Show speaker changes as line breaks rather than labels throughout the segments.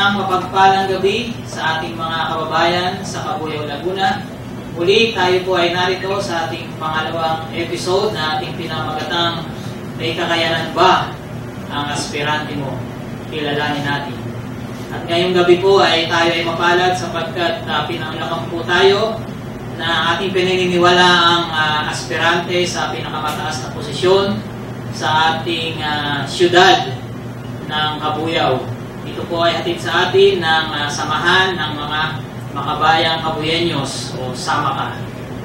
Mapagpalang gabi sa ating mga kababayan sa Cabuyao, Laguna. Muli tayo po ay narito sa ating pangalawang episode na ating pinamagatang "May kakayanan ba ang aspirante mo? Kilalanin natin." At ngayong gabi po ay tayo ay mapalad sapagkat pinanglakang po tayo na ating pinaniniwala ang aspirante sa pinakamataas na posisyon sa ating syudad ng Cabuyao. Ito po ay hatid sa atin ng samahan ng mga makabayang Cabuyeños o SAMACA.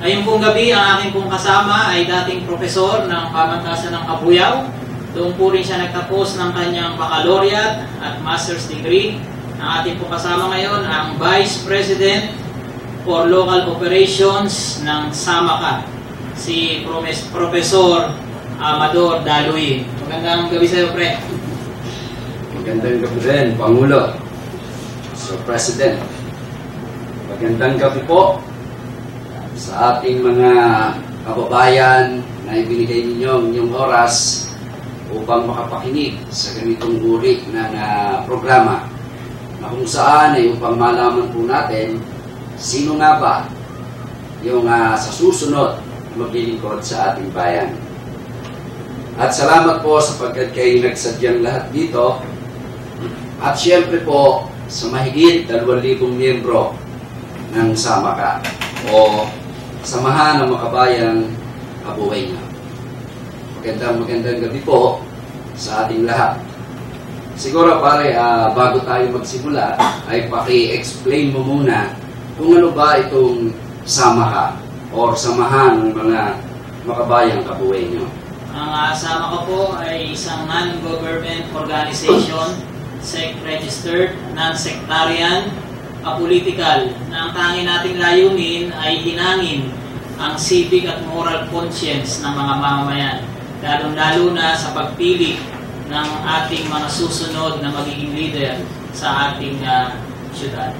Ngayong pong gabi, ang aking pong kasama ay dating profesor ng Pamantasan ng Cabuyao. Doon po rin siya nagtapos ng kanyang baccalaureate at master's degree. Ang ating pong kasama ngayon ang Vice President for Local Operations ng SAMACA, si Professor Amador Daluy. Magandang gabi sa iyo, Pre.
Magandang gabi rin, Pangulo, Sir President. Magandang gabi po sa ating mga kababayan na ibinigay ninyo inyong oras upang makapakinig sa ganitong uri ng programa na kung saan ay upang malaman po natin sino nga ba yung sa susunod na maglilingkod sa ating bayan. At salamat po sapagkat kayo nagsadyang lahat dito. At siyempre po sa mahigit 2,000 miyembro ng SAMACA o Samahan ng Makabayang Cabuyeño. Magandang gabi po sa ating lahat. Siguro pare, bago tayo magsimula ay paki-explain mo muna kung ano ba itong SAMACA or Samahan ng mga Makabayang Cabuyeño.
Ang SAMACA po ay isang non-government organization, SEC-registered, non-sectarian, apolitical, na ang tanging nating layunin ay hinangin ang civic at moral conscience ng mga mamamayan, lalong-lalo na sa pagpili ng ating mga susunod na magiging leader sa ating syudad.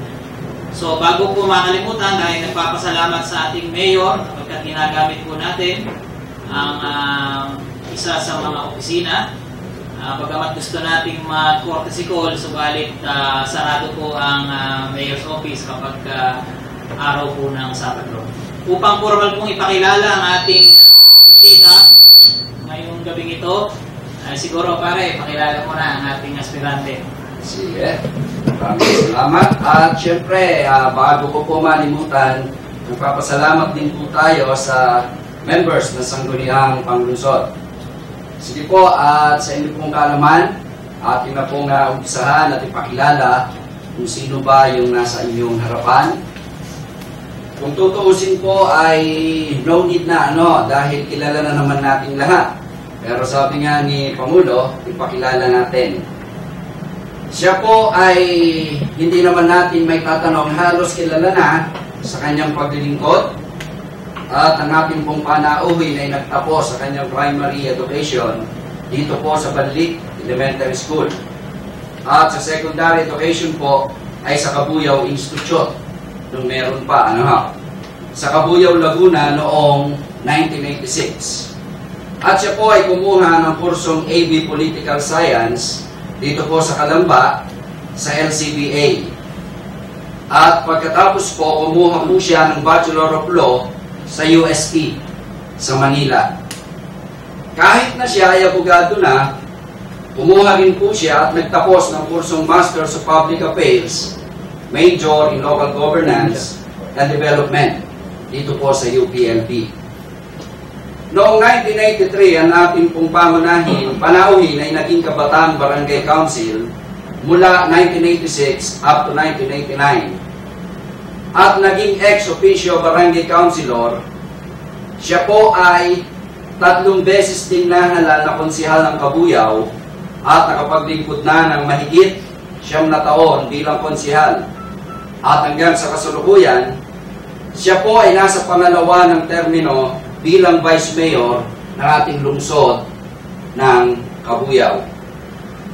So bago po makalimutan, dahil nagpapasalamat sa ating mayor kapag ginagamit po natin ang isa sa mga opisina. Bagamat gusto nating mag-courtesy call, subalit sarado po ang mayor's office kapag araw po ng Sabado. Upang formal pong ipakilala ang ating bisita ngayong gabing ito, siguro pare, pakilala mo na ang ating aspirante.
Sige, maraming salamat. At syempre, bago ko po malimutan, nagpapasalamat din po tayo sa members ng Sangguniang Panglungsod. Sige po, at sa inyo pong kaalaman, atin na pong umpisahan at ipakilala kung sino ba yung nasa inyong harapan. Kung tutuusin po ay no need na dahil kilala na naman natin lahat. Pero sabi nga ni Pangulo, ipakilala natin. Siya po ay hindi naman natin may tatanong, halos kilala na sa kanyang paglilingkod. At ang ating pong panauhin ay nagtapos sa kanyang primary education dito po sa Banlik Elementary School. At sa secondary education po ay sa Cabuyao Institute, nung meron pa, sa Cabuyao, Laguna noong 1986. At siya po ay kumuha ng kursong AB Political Science dito po sa Calamba sa LCBA. At pagkatapos po, kumuha po siya ng Bachelor of Law sa UST sa Manila. Kahit na siya ay abogado na, kumuha rin po siya at nagtapos ng kursong Master of Public Affairs, Major in Local Governance and Development dito po sa UPLB. Noong 1993, ang ating pong panauhin ay naging Kabataan Barangay Council mula 1986 up to 1989. At naging ex-officio barangay councilor. Siya po ay 3 beses din nahalal na konsihal ng Cabuyao at nakapaglingkod na ng mahigit 9 na taon bilang konsihal. At hanggang sa kasalukuyan, siya po ay nasa pangalawa ng termino bilang vice mayor ng ating lungsod ng Cabuyao.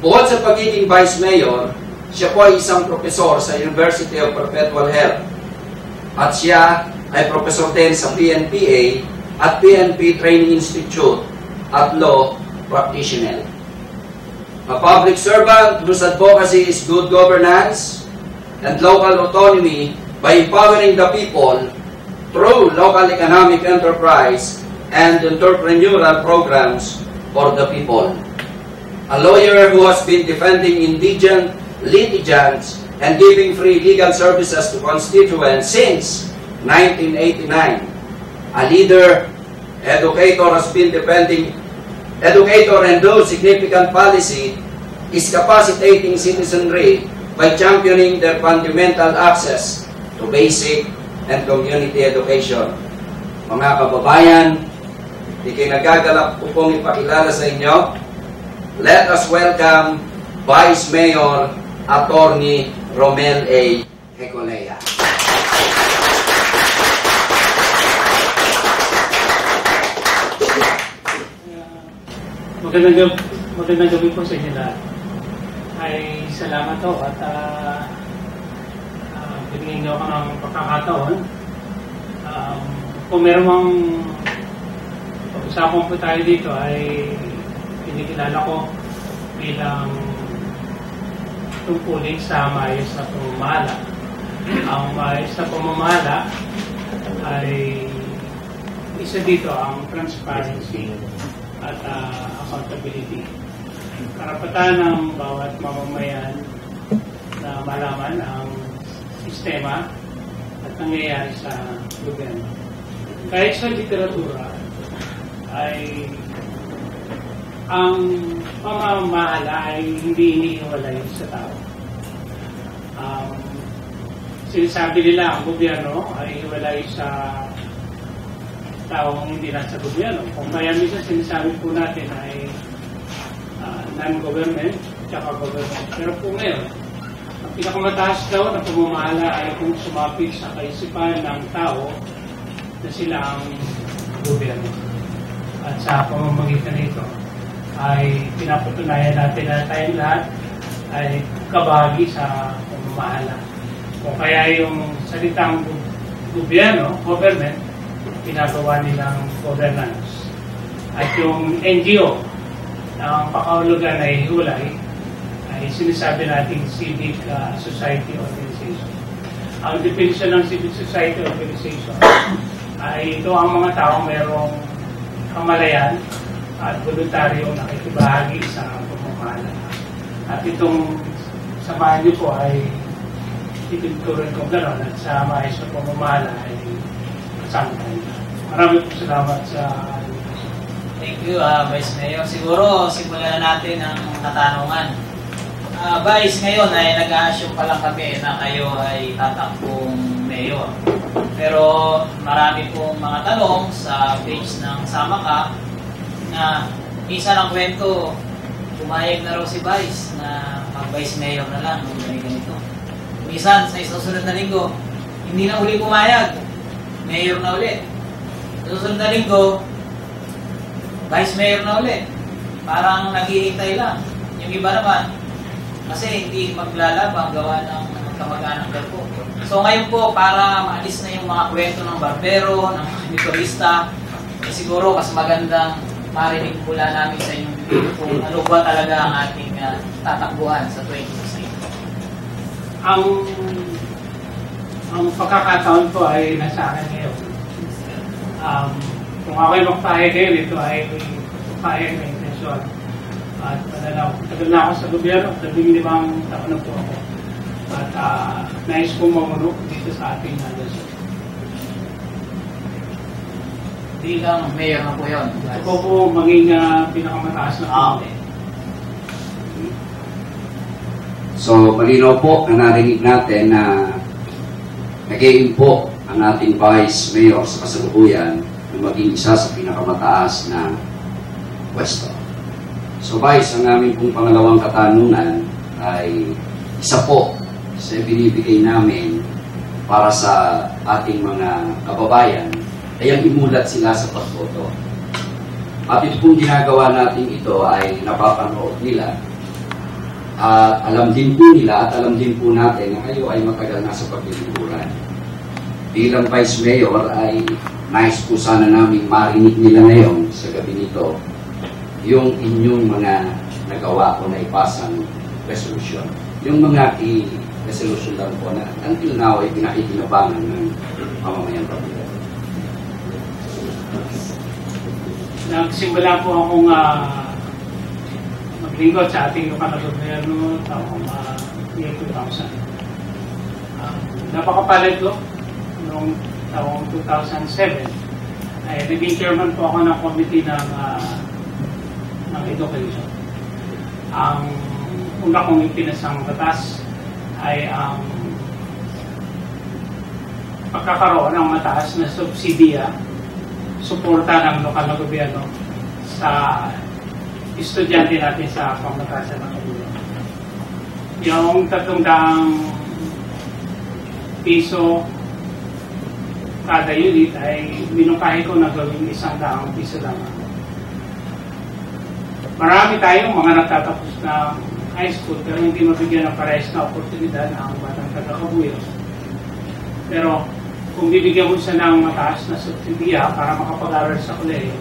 Bukod sa pagiging vice mayor, siya po ay isang profesor sa University of Perpetual Health. At siya ay professor din sa PNPA at PNP Training Institute at Law Practitioner. A public servant whose advocacy is good governance and local autonomy by empowering the people through local economic enterprise and entrepreneurial programs for the people. A lawyer who has been defending indigent litigants and giving free legal services to constituents since 1989. A leader, educator has been defending educator and those significant policy is capacitating citizenry by championing their fundamental access to basic and community education. Mga kababayan, ikinagagalak ko pong ipakilala sa inyo, let us welcome Vice Mayor Attorney Romel A. Hecolea.
Magandang gabi po sa inyo lahat. Ay salamat po at binigyan niyo ako ng pagkakataon. Kung meron mang pag-usapan po tayo dito ay pinikilala ko bilang tungkulin sa maayos na pamamahala. Ang maayos na pamamahala ay isa dito ang transparency at accountability. Karapatan ng bawat mamamayan na malaman ang sistema at nangyayari sa gobyerno. Kahit sa literatura ay ang pamamahala ay hindi inihiwalay sa tao. Sinasabi nila ang gobyerno ay hiwalay sa taong hindi nasa gobyerno. Kung kaya minsan sinasabi po natin ay non-government at government. Pero po ngayon, ang pinakamataas daw na pamamahala ay kung sumapit sa kaisipan ng tao na sila ang gobyerno. At sa pamamagitan nito ay pinapatunayan natin na tayong lahat ay kabahagi sa pamamahala. Kung kaya yung salitang gobyerno, government, pinagawa nilang governance. At yung NGO, na ang pakahulugan ay hiwalay, ay sinasabi natin civic society organization. Ang definition ng civic society organization ay ito ang mga tao mayroong kamalayan at voluntaryong nakikibahagi sa pamamahala. At itong samahan niyo po ay itinuturan kong gano'n at sa maayos na pamamahala ay kasama tayo. Maraming po salamat sa...
Thank you, Vice Mayor. Siguro, simulan na natin ang katanungan. Vice, ngayon ay nag-a-assume pa lang kami na kayo ay tatakbong mayor. Pero marami pong mga tanong sa page ng Sama Ka na minsan ang kwento, pumayag na raw si Vice na mag-Vice Mayor na lang, ganito. Minsan, sa isusunod na linggo, hindi na uli pumayag, Mayor na ulit. Sa susunod na linggo, Vice Mayor na ulit. Parang naghihintay lang. Yung iba naman, kasi hindi maglalabang gawa ng kamag-anak po. So ngayon po, para maalis na yung mga kwento ng barbero, ng mga mitorista, siguro mas magandang marinig mula namin sa inyong bibig kung ano ba talaga ang ating tatakbuhan sa 2016.
Ang pagkakataon ko ay nasa akin ngayon. Kung ako'y magpahayag ngayon, ito ay pahayag na intensyon. At tagal na ako sa gobyerno, 15 taon na po ako. At nais kong mamuno dito sa ating nandasyon.
Bilang mayor na po yun.
Ito po maging pinakamataas na po.
So, malinaw po na narinig natin na nag-i-aim po ang ating Vice Mayor sa kasalukuyan na maging isa sa pinakamataas na pwesto. So, Vice, ang aming pong pangalawang katanungan ay isa po sa binibigay namin para sa ating mga kababayan ay ang imulat sila sa pagboto. At ito pong ginagawa natin ito ay napapanood nila. At alam din po nila at alam din po natin na kayo ay matagal na sa paglilingkuran. Bilang Vice Mayor ay nais po sana namin marinig nila ngayon sa gabi nito yung inyong mga nagawa o naipasang resolution. Yung mga key resolution lang po na until now ay pinakikinabangan ng mamamayang pamilya.
Nagsimula po akong maglingkod sa ating lokal na gobyerno taong year 2000. Napakapalit ko noong taong 2007 ay naging chairman po ako ng committee ng education. Ang una kong ipinasang batas ay ang pagkakaroon ng mataas na subsidiya, suporta ng lokal na gobyerno sa estudyante natin sa pamatasan ng gobyerno. Yung 300 piso kada unit ay minungkahi ko na gawing 100 piso lamang. Marami tayong mga nagtatapos na high school pero hindi mabigyan ng parehas na oportunidad ang batang taga-Kabuyaw. Pero kung bibigyan mo siya ng mataas na subsidiya para makapag-aral sa kolehiyo,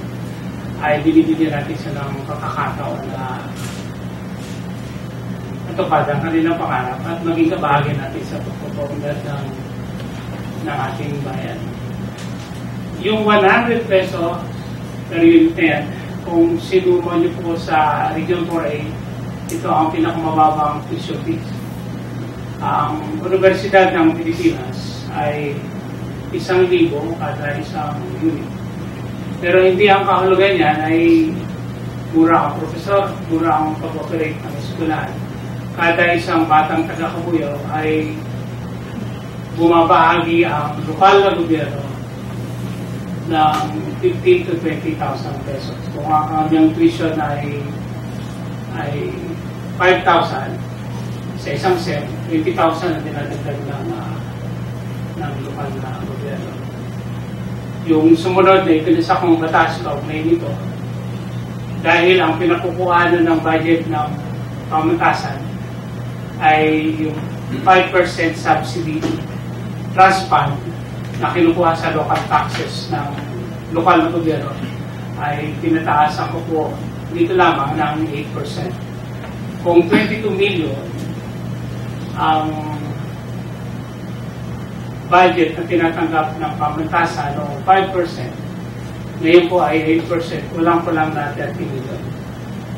ay binibigyan natin siya ng pagkakataon na natupad ang kanilang pangarap at maging kabahagi natin sa pagpapagundad ng ating bayan. Yung 100 peso per unit na yan, kung sinumo niyo po sa Region 4A, ito ang pinakamababang tuition fees. Ang Universidad ng Pilipinas ay 1,000 kada isang unit. Pero hindi ang kahulugan niyan ay mura ang profesor, mura ang pag-operate ng eskwelahan. Kada isang batang taga-Kabuyaw ay bumabahagi ang lokal na gobyerno ng 15,000 to 20,000 pesos. Kung ang kanyang tuition ay 5,000 sa isang SEM, 20,000 na dinadagdag ng lokal na gobyerno. Yung sumunod na ipinasa kong batas kaugnay nito, dahil ang pinakukuhanan ng budget ng pamatasan ay yung 5% subsidy trust fund na kinukuha sa local taxes ng lokal na gobyerno ay tinataasan ko po dito lamang ng 8%. Kung 22 million ang budget na tinatanggap ng pamatasan o 5%, ngayon po ay 8%, kulang-kulang na 30 million.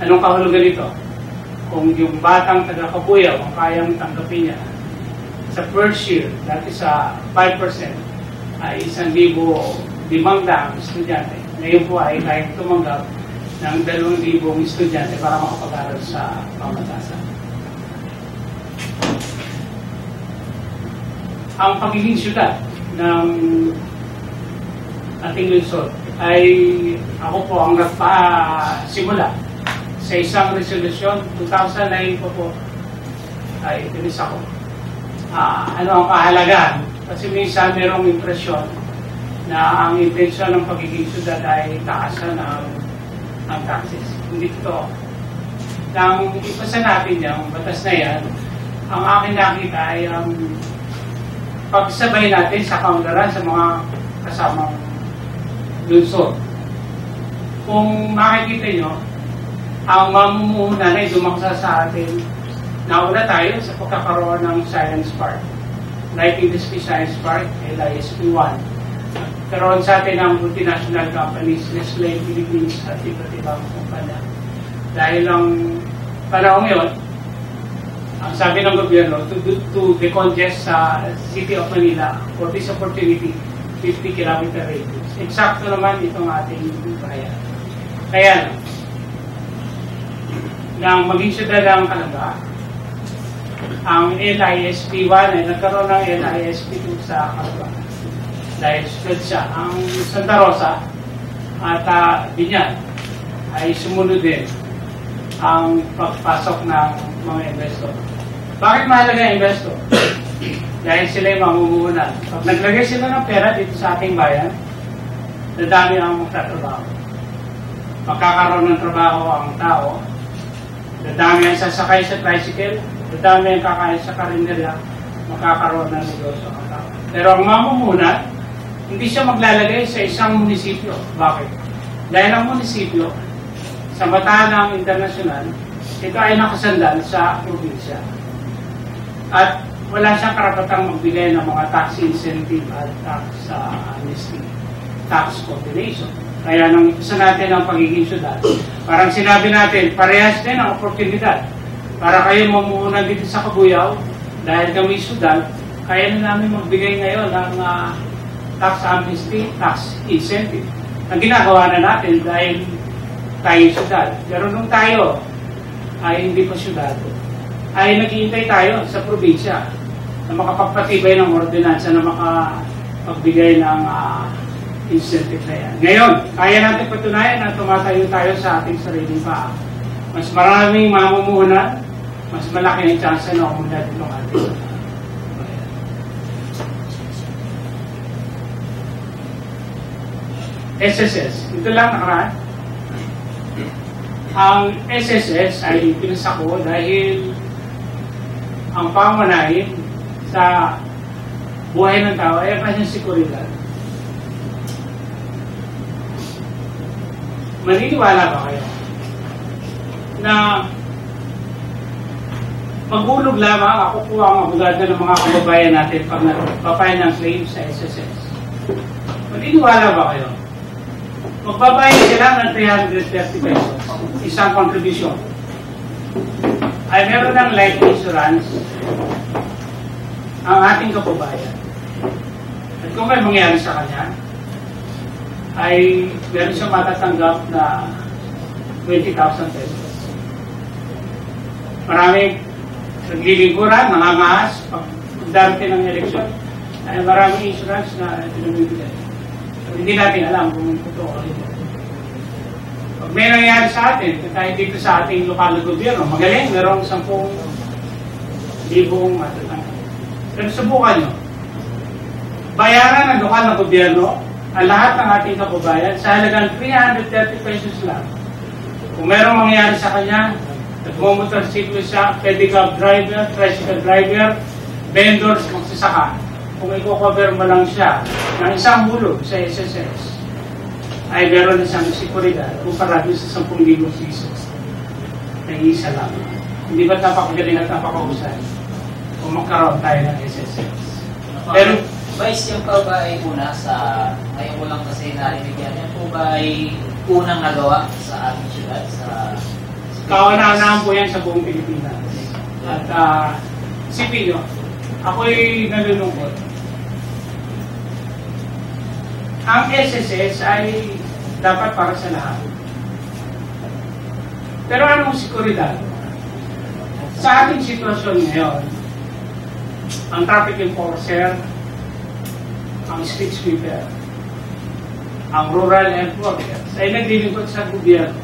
Anong kahulugan nito? Kung yung batang taga-Kabuyaw ang kayang tanggapin niya sa first year, dati sa 5%, ay 1,500 estudyante. Ngayon po ay kayang tumanggap ng 2,000 estudyante para makapag-aral sa pamatasan. Ang pagiging syudad ng ating lungsod ay ako po ang nagpasimula sa isang resolusyon. 2009 po ay pinisa ko. Ano ang kahalagahan? Kasi minsan merong impresyon na ang intensyon ng pagiging syudad ay taasan ng taxes. Hindi ito. Nang ipasa natin yung batas na yan, ang akin nakita ay ang pagsabay natin sa kaunlaran sa mga kasamang lungsod. Kung makikita nyo, ang mamumuhunan ay dumaksa sa atin. Nauna tayo sa pagkakaroon ng Science Park. Like Industry Science Park, LISP1. Karoon sa atin ang multinational companies, Nestle Philippines at iba't ibang kumpanya. Dahil ang panahon ngayon, ang sabi ng gobyerno, to decongest sa City of Manila for this opportunity, 50-kilometer radius. Eksakto naman itong ating bayan. Kaya, nang maging syudad ang Calabar, ang LISP1 ay nagkaroon ng LISP2 sa Calabar. Dahil syudad siya. Ang Santa Rosa at Binyan ay sumunod din ang pagpasok ng mga investor. Bakit mahalaga ang investor? Dahil sila yung mamumuhunan. Pag naglagay sila ng pera dito sa ating bayan, dadami ang magtatrabaho. Magkakaroon ng trabaho ang tao, dadami ang sasakay sa tricycle, dadami ang kakain sa karinderya, magkakaroon ng negosyo ang tao. Pero ang mamumuhunan, hindi siya maglalagay sa isang munisipyo. Bakit? Dahil ang munisipyo, sa mata ng internasyonal, ito ay nakasandal sa probinsya. At wala siyang karapatang magbigay ng mga tax incentive at tax amnesty, tax coordination. Kaya nang isa natin ang pagiging syudad, parang sinabi natin, parehas din ang oportunidad. Para kayo mamuhunan dito sa Kabuyao, dahil kami syudad, kaya na namin magbigay ngayon ng tax amnesty, tax incentive. Ang ginagawa na natin dahil tayo syudad. Pero nung tayo ay hindi pa syudad, ay naghihintay tayo sa probinsya na makapagpatibay ng ordinansa na makapagbigay ng incentive na yan. Ngayon, kaya natin patunayan na tumatayo tayo sa ating sariling paa. Mas maraming mamumuhunan, mas malaki ang chance na umunad itong ating SSS. Ito lang nakaraan. Ang SSS ay pinasa ko dahil ang pangunahin sa buhay ng tao ay ang kanyang sekuridad. Maniniwala ba kayo na maghulog lamang ako po ang abogado ng mga kababayan natin pag nagpapayan ng claim sa SSS? Maniniwala ba kayo? Magbabayad sila ng 330 pesos, isang contribution. Ay meron ng life insurance ang ating kababayan. At kung may mangyari sa kanya, ay meron siyang matatanggap na 20,000 pesos. Maraming naglilingkuran, nangangahas, pag darating ng eleksyon, ay maraming insurance na pinamibigay. Hindi natin alam kung totoo o hindi. Pag may nangyari sa atin, kahit dito sa ating lokal na gobyerno, magaling, merong 10,000 matatanggap. Pero subukan nyo, bayaran ng lokal na gobyerno ang lahat ng ating kababayan sa halagang 330 pesos lang. Kung merong mangyari sa kanya, nagmumotorsiklo siya, pedicab driver, tricycle driver, vendors, magsasaka. Kung i-cover mo lang siya ng isang hulog sa SSS, ay meron na siyang sekuridad kumpara doon sa 10,000 pesos. Nag-iisa lang. Hindi ba napakagaling at napakahusay kung magkaroon tayo ng SSS? Pero,
Vice, yung pa ba ay una sa, ngayon ko lang kasi narinig yan, yan po ba ay unang nagawa sa ating syudad?
Kauna-unahan po yan sa buong Pilipinas. At isipin nyo, ako'y nalulungkot. Ang SSS ay dapat para sa lahat. Pero anong sekuridad? Sa ating sitwasyon ngayon, ang traffic enforcer, ang street sweeper, ang rural health workers ay naglilingkod sa gobyerno.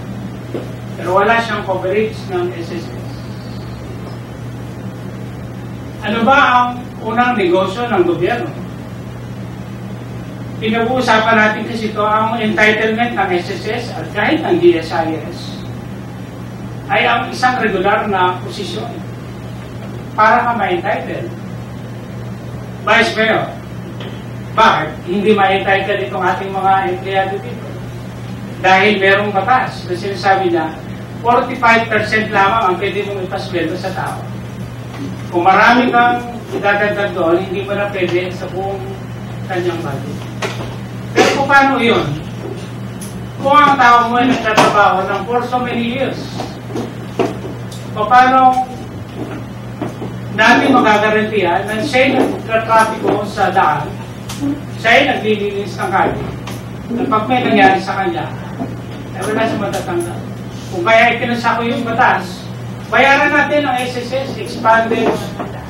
Pero wala siyang coverage ng SSS. Ano ba ang unang negosyo ng gobyerno? Pinag-uusapan natin kasi ito ang entitlement ng SSS at kahit ng DSIS ay ang isang regular na posisyon para ka ma-entitled. Vice Mayor, bakit hindi ma-entitled itong ating mga empleyado dito? Dahil merong batas na sinasabi na 45% lamang ang pwede mong ipasweldo sa tao. Kung marami kang idadagdag doon, hindi mo na pwede sa buong kanyang budget. Pero kung paano yun? Kung ang tao mo ay nagtatrabaho ng for so many years, paano natin magagarantiyan na siya'y nagtatrapiko sa daan, siya'y naglilinis ng kalye, na pag may nangyari sa kanya, ay wala siya matatanggap. Kung kaya itinasa ko yung batas, bayaran natin ang SSS, Expanded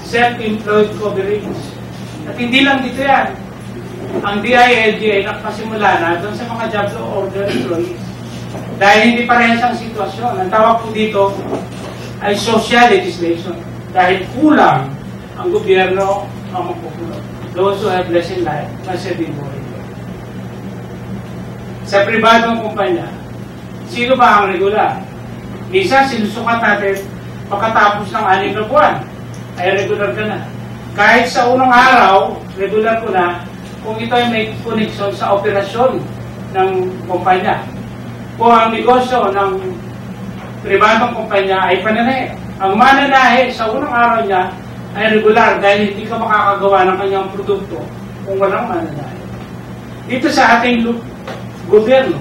Self-Employed Coverage. At hindi lang dito yan. Ang DILG ay nakasimula na doon sa mga jobs order employees. Dahil hindi parehas ang sitwasyon. Ang tawag po dito ay social legislation. Dahil kulang ang gobyerno ang magpupunod. Those who have less in life must have been more. Sa pribadong kumpanya, sino ba ang regular? Minsan sinusukat natin pagkatapos ng 6 na buwan ay regular ka na. Kahit sa unang araw, regular ko na kung ito ay may connection sa operasyon ng kumpanya. Kung ang negosyo ng pribadong kumpanya ay pananahe. Ang mananahe sa unang araw niya ay regular dahil hindi ka makakagawa ng kanyang produkto kung walang mananahe. Dito sa ating gobyerno,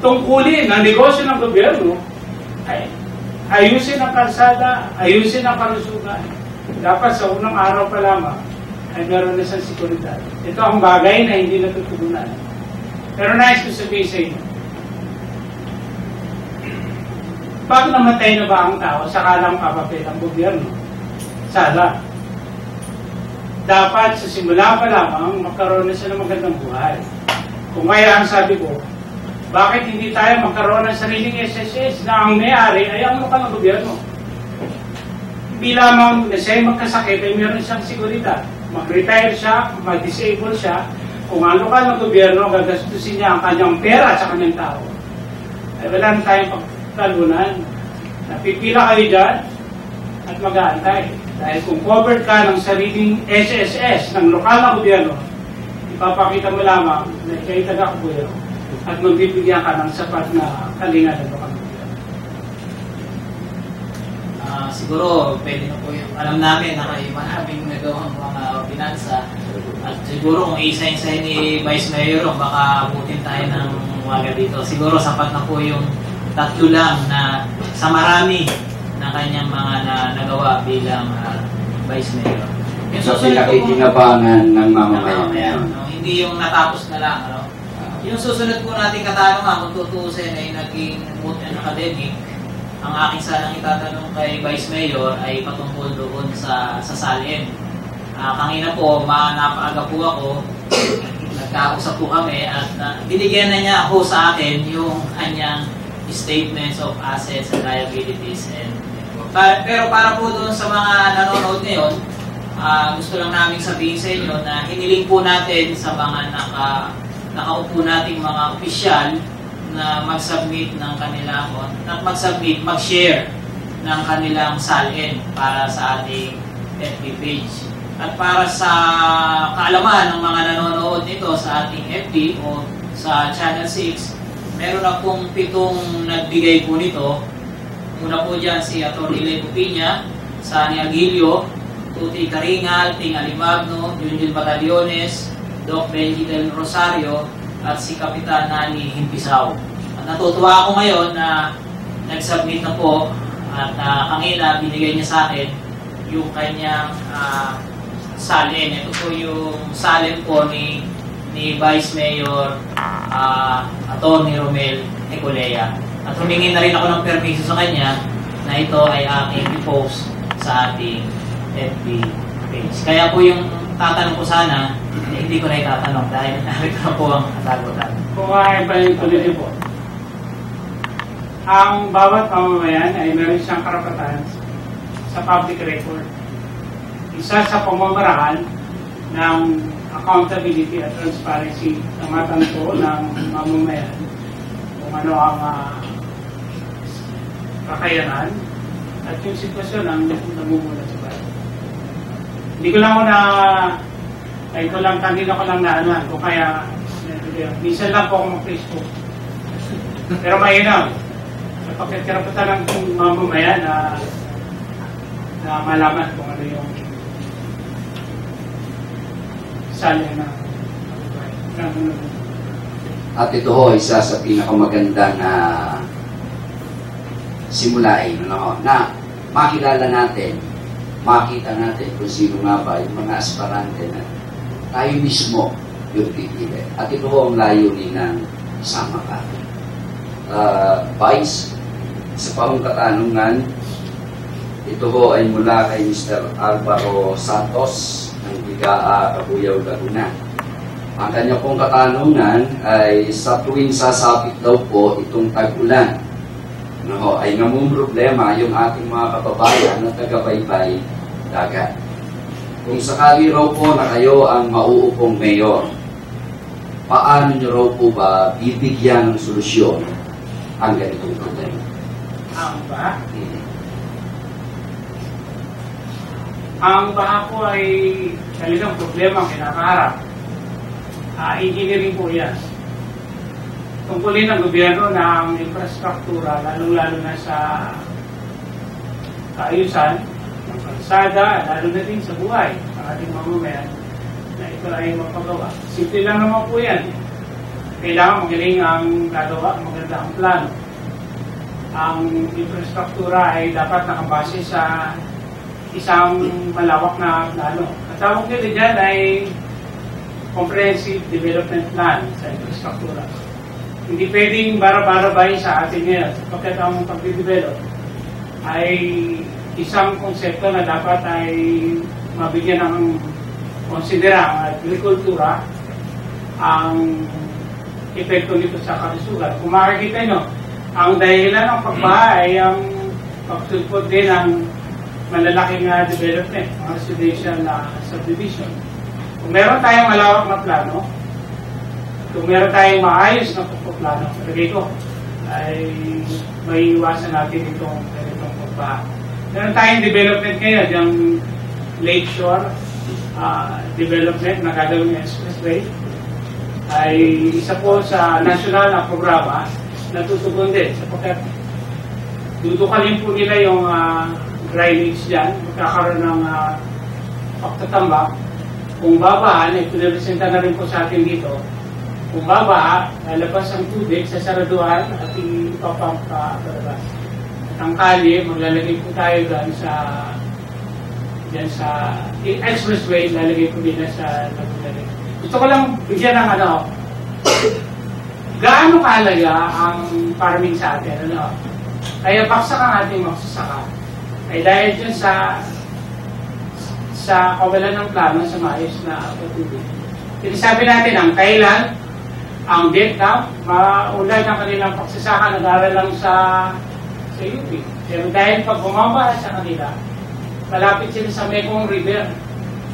tungkulin ang negosyo ng gobyerno ay ayusin ang kalsada, ayusin ang kalusugan. Dapat sa unang araw pa lamang ay meron na sa seguridad. Ito ang bagay na hindi natutugunan. Pero nais ko sabihin sa inyo, pag namatay na ba ang tao, saka lang papapil ang gobyerno? Sala. Dapat sa simula pa lamang, magkaroon na siya ng magandang buhay. Kung kaya ang sabi ko, bakit hindi tayo magkaroon ng sariling SSS na ang may-ari ay ang lokal ng gobyerno? Hindi lamang na siya magkasakit ay meron siyang seguridad. Mag-retire siya, mag-disable siya. Kung ang lokal ng gobyerno, gagastusin niya ang kanyang pera sa kanyang tao. Ay wala na tayong pagtalunan. Napipila kayo dyan at mag-aantay. Dahil kung covered ka ng sariling SSS ng lokal na gobyerno, ipapakita mo lamang na ikay taga-gobyerno at magbibigyan ka ng sapat na kalinga ng lokal na gobyerno.
Siguro, pwede na po yung alam namin na kayo maraming nagawang mga binansa. At siguro kung isa-isahin ni Vice Mayor, baka abutin tayo ng waga dito. Siguro sapat na po yung tatlo lang na sa marami na kanyang mga nagawa bilang Vice Mayor. Yung susunod po,
pinakikinabangan ng mamamayan.
hindi yung natapos na lang. Yung susunod po natin katanungan, kung tutuusin ay naging moot and academic, ang aking sanang itatanong kay Vice Mayor ay patungkol doon sa salin. Kanina po, napaaga po ako, nagkausap po kami at binigyan na niya ako sa akin yung kanyang statements of assets and liabilities. Pero para po doon sa mga nanonood ngayon, gusto lang namin sabihin sa inyo na hiniling po natin sa mga nakaupo nating mga opisyal na mag-submit ng kanilang, mag-share ng kanilang salin para sa ating FB page. At para sa kaalaman ng mga nanonood nito sa ating FB o sa Channel 6, meron na pong 7 nagbigay po nito. Una po dyan si Atty. Leo Piña, Sani Aguilio, Tuti Caringal, Ting Alimagno, Junjun Batallones, Doc Benji Del Rosario, at si Kapitan Nani Himpisaw. At natutuwa ako ngayon na nag-submit na po at kanina binigay niya sa akin yung kanyang salin. Ito po yung salin po ni Vice Mayor Atty. Romel Ecolea. At humingi na rin ako ng permiso sa kanya na ito ay aking i-post sa ating FB page. Kaya po yung tatanong ko sana, hindi ko na itatanong dahil narito na po ang kasagutan.
Kung ay pa yung tuloy po, ang bawat pamamayan ay meron siyang karapatan sa public record. Isa sa pamamaraan ng accountability at transparency na matanto ng mamamayan kung ano ang kakayanan at yung sitwasyon ang namumulat sa bayan. Hindi ko lang kanina ko lang naanuhan kung kaya minsan lang po ako mag-Facebook. Pero mainam, napagkarapatan ng mamamayan na malaman kung ano yung salin na
At ito ho, isa sa pinakamagandang simulain na makilala natin, makita natin kung sino nga ba yung mga aspirante na tayo mismo yung pipili. At ito ho ang layunin ng Sama Ka. Vice, sa pang katanungan, ito ho ay mula kay Mr. Alvaro Santos ng Bigaa, Cabuyao, Laguna. Ang kanya pong katanungan ay sa tuwing sasapit daw po itong tag-ulan, ay namumroblema yung ating mga kababayan na taga-baybay dagat. Kung sakali raw po na kayo ang mauupong mayor, paano nyo raw po ba bibigyan ng solusyon ang ganitong problema?
Ang baha? Ang baha po ay talagang problema ang kinakaharap. Engineering po yan. tungkulin ng gobyerno ng infrastruktura, lalong-lalo na sa kaayusan ng kalsada, lalo na din sa buhay ng ating mamamayan, na ito ay mapagawa. Simple lang naman po yan. Kailangan magaling ang gagawa, maganda ang plano. Ang infrastruktura ay dapat nakabase sa isang malawak na plano. Ang tawag nila dyan ay Comprehensive Development Plan sa infrastruktura. Hindi pwedeng bara-barabay sa atin ngayon, sapagkat ang pag-develop ay isang konsepto na dapat ay mabigyan ng konsidera ang agrikultura, ang epekto nito sa kalusugan. Kung makikita nyo, ang dahilan ng pagbaha ay ang pagsulpot din ng malalaking development, mga residential subdivision. Kung meron tayong malawak na plano, kung meron tayong maayos na pagpaplano, palagay ko, ay may iwasan natin itong pagbaha. Meron tayong development ngayon, yung lakeshore development na gagawin ng expressway, ay isa po sa national na programa na tutugon din, sapagkat dudukalin po nila yung drainage dyan, magkakaroon ng pagtatambak. Kung babahan, ay pinapresenta na rin po sa atin dito, kung babaha, lalabas ang tubig sa saraduhan at ipapump palabas. At ang kalye, maglalagay po tayo dyan sa expressway, lalagay po nila sa Laguna. Gusto ko lang bigyan ng gaano kahalaga ang farming sa atin, Kaya baksak ang ating magsasaka ay dahil dyan sa kawalan ng plano sa maayos na pagtubig. Sinasabi natin ang Thailand, ang Vietnam, maulad ang kanilang pagsasaka, nag-aaral lang sa UP. Pero dahil pag bumaba sa kanila, malapit sila sa Mekong River.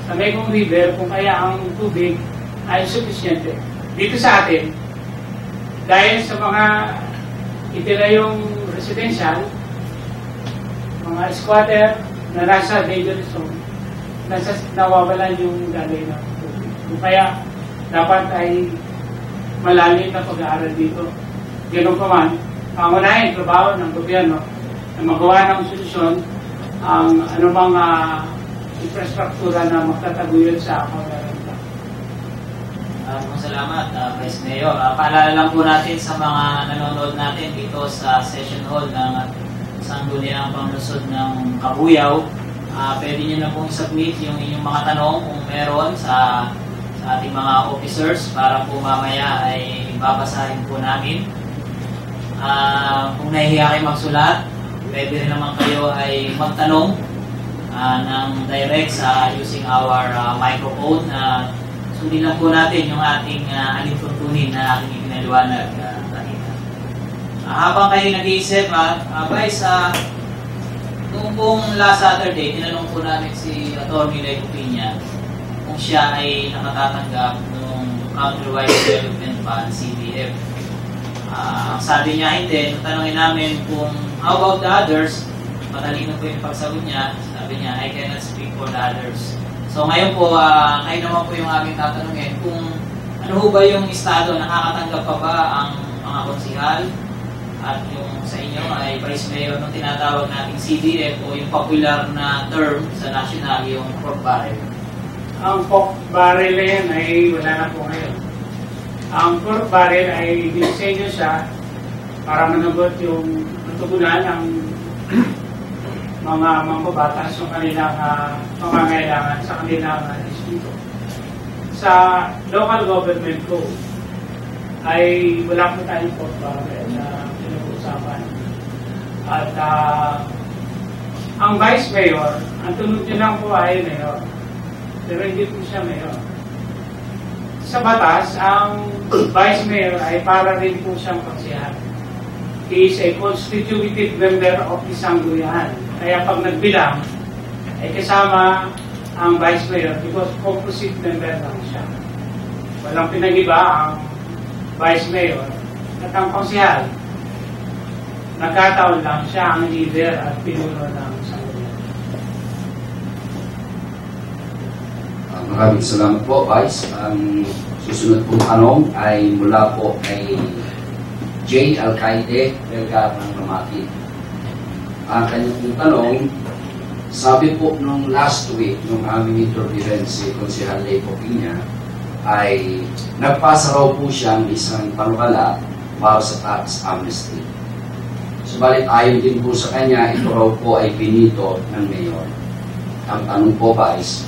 Sa Mekong River, kung kaya ang tubig ay sufisyente. Dito sa atin, dahil sa mga itinayong residential, mga squatter na nasa danger zone, nawawalan yung daloy ng tubig. Kung kaya, dapat ay malalim na pag-aaral dito. Ganun pa man, pangunahing trabaho ng gobyerno na magawa ng solusyon ang anumang infrastruktura na magtataguyod sa kawalan.
Salamat, Vice Mayor. Paalala lang po natin sa mga nanonood natin dito sa session hall ng Sangguniang Panglusod ng Kabuyaw. Pwede nyo na pong submit yung inyong mga tanong kung meron sa ating mga officers para po mamaya ay babasahin po namin. Kung nahihiya kayo magsulat, pwede rin naman kayo ay magtanong ng direct using our microphone. Sundin lang po natin yung ating alintuntunin na aking ipinaliwanag kanina. Habang kayo nag-iisip, Vice, noong pong last Saturday, tinanong po namin si Atty. Lego Piña kung siya ay nakatatanggap ng Countrywide Development Fund, CDF. Ang sabi niya hindi, tanongin namin kung how about the others, matalino po yung pagsagot niya, sabi niya, I cannot speak for the others. So ngayon po, kayo naman po yung aming tatanungin kung ano ho ba yung estado, nakakatanggap pa ba ang mga konsihal at yung sa inyo ay Vice Mayor nung tinatawag nating CDF o yung popular na term sa national, yung pork barrel.
Ang pork barrel na yan ay wala na po ngayon. Ang pork barrel ay dinisenyo siya para managot yung natugunan ng mga mambabatas yung kanilang pangangailangan sa kanilang distrito. Sa local government code ay wala po tayong pork barrel na pinag-uusapan. At ang Vice Mayor, ang tunod niya lang po ay Mayor. Pero hindi po siya Mayor. Sa batas, ang Vice Mayor ay para rin po siyang pagsihal. He is a constituted member of the Sanggunian. Kaya pag nagbilang, ay kasama ang Vice Mayor because composite member lang siya. Walang pinag-iba ang Vice Mayor at ang konsihal. Nagkataon lang siya ang leader at pinuno ng Sanggunian.
Maraming salamat po, Vice. Ang susunod pong tanong ay mula po kay J. Alcaide, Belgar ng Mamaki. Ang kanyang tanong, sabi po nung last week, nung aming interviewin si Konsehal Ley Popina, ay nagpasa raw po siyang isang panukala para sa tax amnesty. Subalit ayon din po sa kanya, ito raw po ay pinito ng mayor. Ang tanong po ba is,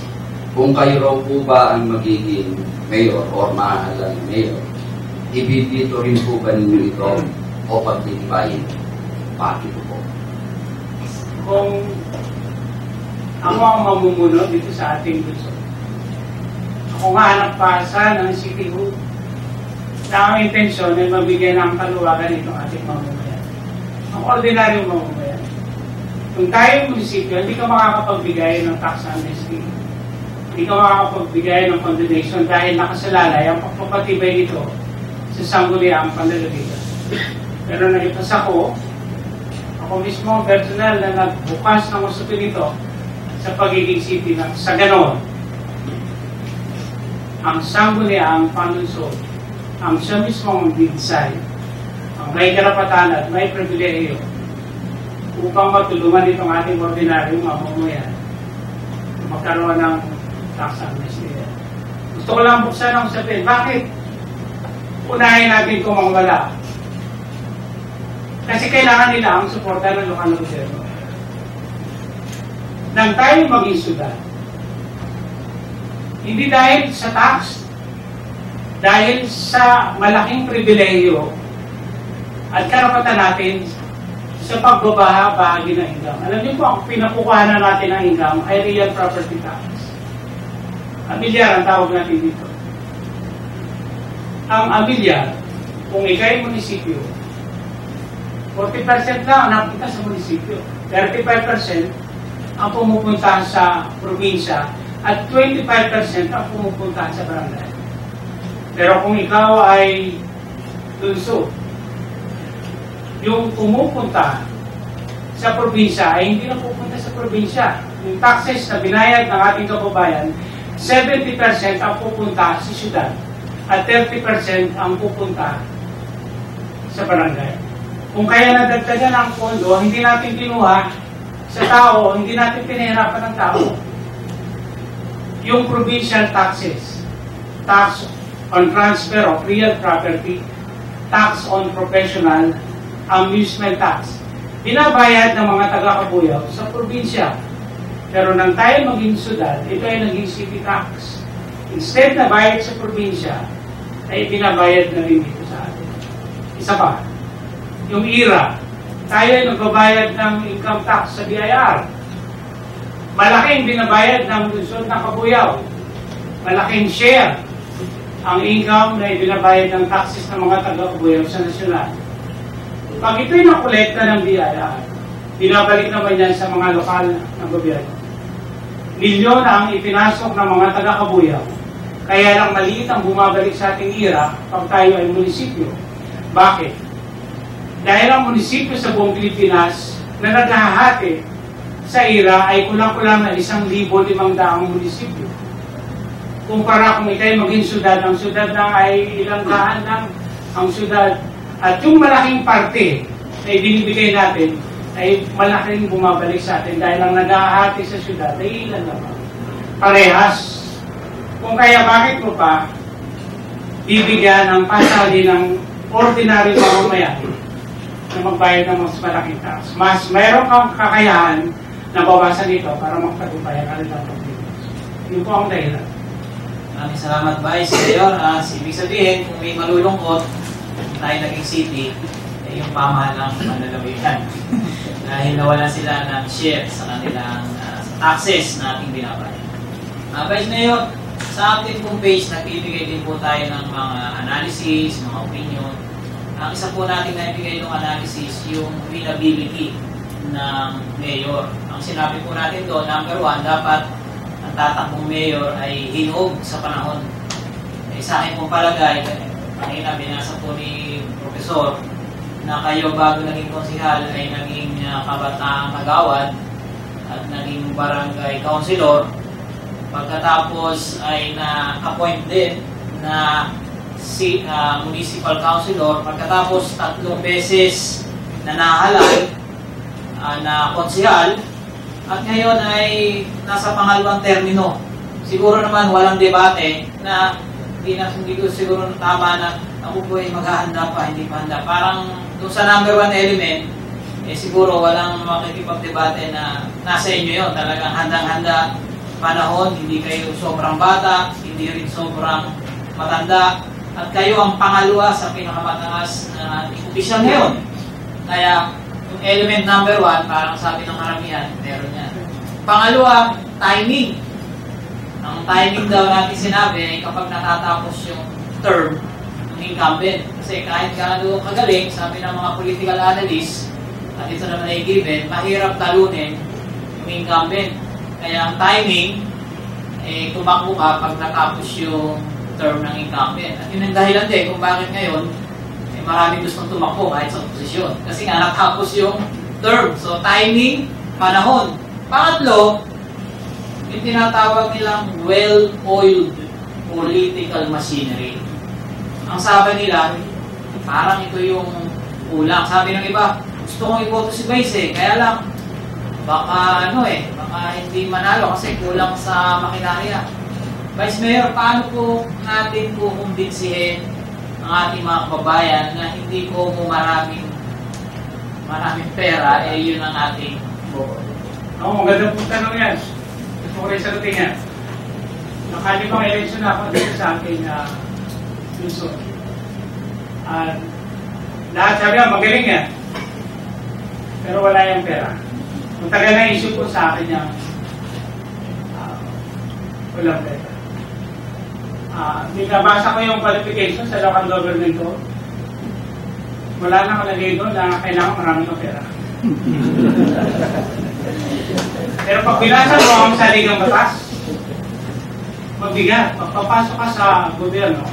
kung kayo raw po ba ang magiging mayor o mahahalang mayor, ibibito rin po ba ninyo ito o pagtitibayin? Bakit po?
Kung ako ang mamumuno dito sa ating gusto, ako nga nagpasa ng City Hall na ang intensyon ay mabigyan ng kaluwagan itong ating mamamayan. Ang ordinaryong mamamayan. Kung tayong munisipyo, hindi ka makakapagbigay ng tax amnesty. Hindi ka makakapagbigay ng condemnation dahil nakasalalay ang pagpapatibay nito sa sangguniang panlalawigan. Pero naipasa ko, ako mismo personal na nagbukas ng usapin ito sa pagiging city na sa ganon. Ang sangguniang panlunsod, ang siya mismong dinsay, ang may karapatan at may pribilehiyo upang matulungan itong ating ordinaryong mamamayan magkaroon ng tax amnesty. Gusto ko lang buksan ang usapin. Bakit? Unahin natin kung mawala. Kasi kailangan nila ang suporta ng lokal na gobyerno. Nang tayo maging syudad, hindi dahil sa tax, dahil sa malaking pribilehiyo at karapatan natin sa pagbabahagi ng income. Alam niyo po, ang pinapukuhanan natin ng income ay real property tax. Amilyar ang tawag natin dito. Ang amilyar, kung ikay munisipyo, 40% lang ang napunta sa munisipyo. 35% ang pumupunta sa probinsya at 25% ang pumupunta sa barangay. Pero kung ikaw ay lungsod, yung pumupunta sa probinsya ay hindi na pupunta sa probinsya. Yung taxes na binayad ng ating kababayan, 70% ang pupunta sa syudad at 30% ang pupunta sa barangay. Kung kaya nadagdagan ang pondo, hindi natin kinuha sa tao, hindi natin pinahirapan ng tao. Yung provincial taxes, tax on transfer of real property, tax on professional, amusement tax, binabayad ng mga taga-Kabuyaw sa probinsya. Pero nang tayo maging syudad, ito ay naging city tax. Instead na bayad sa probinsya, ay binabayad na rin dito sa atin. Isa pa, yung IRA, tayo ay nagbabayad ng income tax sa BIR. Malaking binabayad ng lungsod ng Kabuyaw. Malaking share ang income na ibinabayad ng taxes ng mga taga-Kabuyaw sa nasyonal. Pag ito'y nakolekta ng BIR, binabalik naman yan sa mga lokal na gobyerno. Milyon ang ipinasok ng mga taga-Kabuyaw. Kaya lang maliit ang bumabalik sa ating IRA pag tayo ay munisipyo. Bakit? Dahil ang munisipyo sa buong Pilipinas na naghahati sa IRA ay kulang-kulang na 1,500 munisipyo. Kumpara kung ikay maging syudad, ang syudad lang ay ilang daan lang ang syudad. At yung malaking parte na ibinibigay natin ay malaking bumabalik sa atin dahil ang naghahati sa syudad ay ilan naman. Parehas. Kung kaya bakit mo pa bibigyan ng pasali ng ordinary mamamayan na magbayad ng mas malaking tax. Mas mayroon kang kakayahan na bawasan ito para magpatubayan ka rin ang Pilipinas. Yun po ang dahilan.
Maraming salamat, Vice Mayor. Ibig sabihin, kung may malulungkot, tayo naging city, eh, yung pamahalang manlalawigan. Dahil nawalan sila ng share sa kanilang taxes na ating binabayad. Vice Mayor, sa ating pong page, nagbibigay din po tayo ng mga analysis, mga opinion. Ang isa po natin na ibigay ng analysis, yung winnability ng mayor. Ang sinabi po natin doon, number 1, dapat ang tatakbong mayor ay hinog sa panahon. Sa akin pong palagay, kanina binasa po ni Professor na kayo bago naging konsihal ay naging kabataang kagawad at naging barangay councilor. Pagkatapos ay na-appoint din na municipal councilor, pagkatapos 3 beses na nahalal na konsehal, at ngayon ay nasa pangalawang termino. Siguro naman walang debate na hindi ko siguro tama na ako po ay maghahanda pa, hindi pa handa. Parang doon sa number 1 element, siguro walang makikipagdebate na nasa inyo yun. Talagang handang-handa panahon, hindi kayo sobrang bata, hindi rin sobrang matanda, at kayo ang pangalawa sa pinakamataas na opisyal ngayon. Kaya, yung element number 1, parang sabi ng karamihan, meron yan. Pangalawa, timing. Ang timing daw natin sinabi ay kapag natatapos yung term ng incumbent. Kasi kahit gaano kagaling, sabi ng mga political analysts, at ito naman ay given, mahirap talunin yung incumbent. Kaya ang timing, tumakbo ka pag natapos yung term ng incumbent. At yun ang dahilan din kung bakit ngayon, maraming gustong tumakbo kahit sa oposisyon. Kasi nga natapos yung term. So timing, panahon. Pangatlo, yung tinatawag nilang well-oiled political machinery. Ang sabi nila, parang ito yung kulang. Sabi ng iba, gusto kong iboto si Vice kaya lang, baka hindi manalo kasi kulang sa makinarya. Vice Mayor, paano po natin kukumbinsihin ang ating mga kababayan na hindi po maraming pera, yun ang ating boto?
Oo, maganda po tanong yan. Gusto ko rin sagutin yan. Nakalibang election na ako dito sa aking Luzon. Lahat sabi nga, magaling yan. Pero wala yung pera. Kung tagal na issue po sa akin yung walang pera. Nabasa ko yung qualification sa local government ko. Wala na kalagay doon na kailangan marami ng pera. Pero pag binasa mo ang saligang batas, mabigat. Pagpapasok ka sa gobyerno,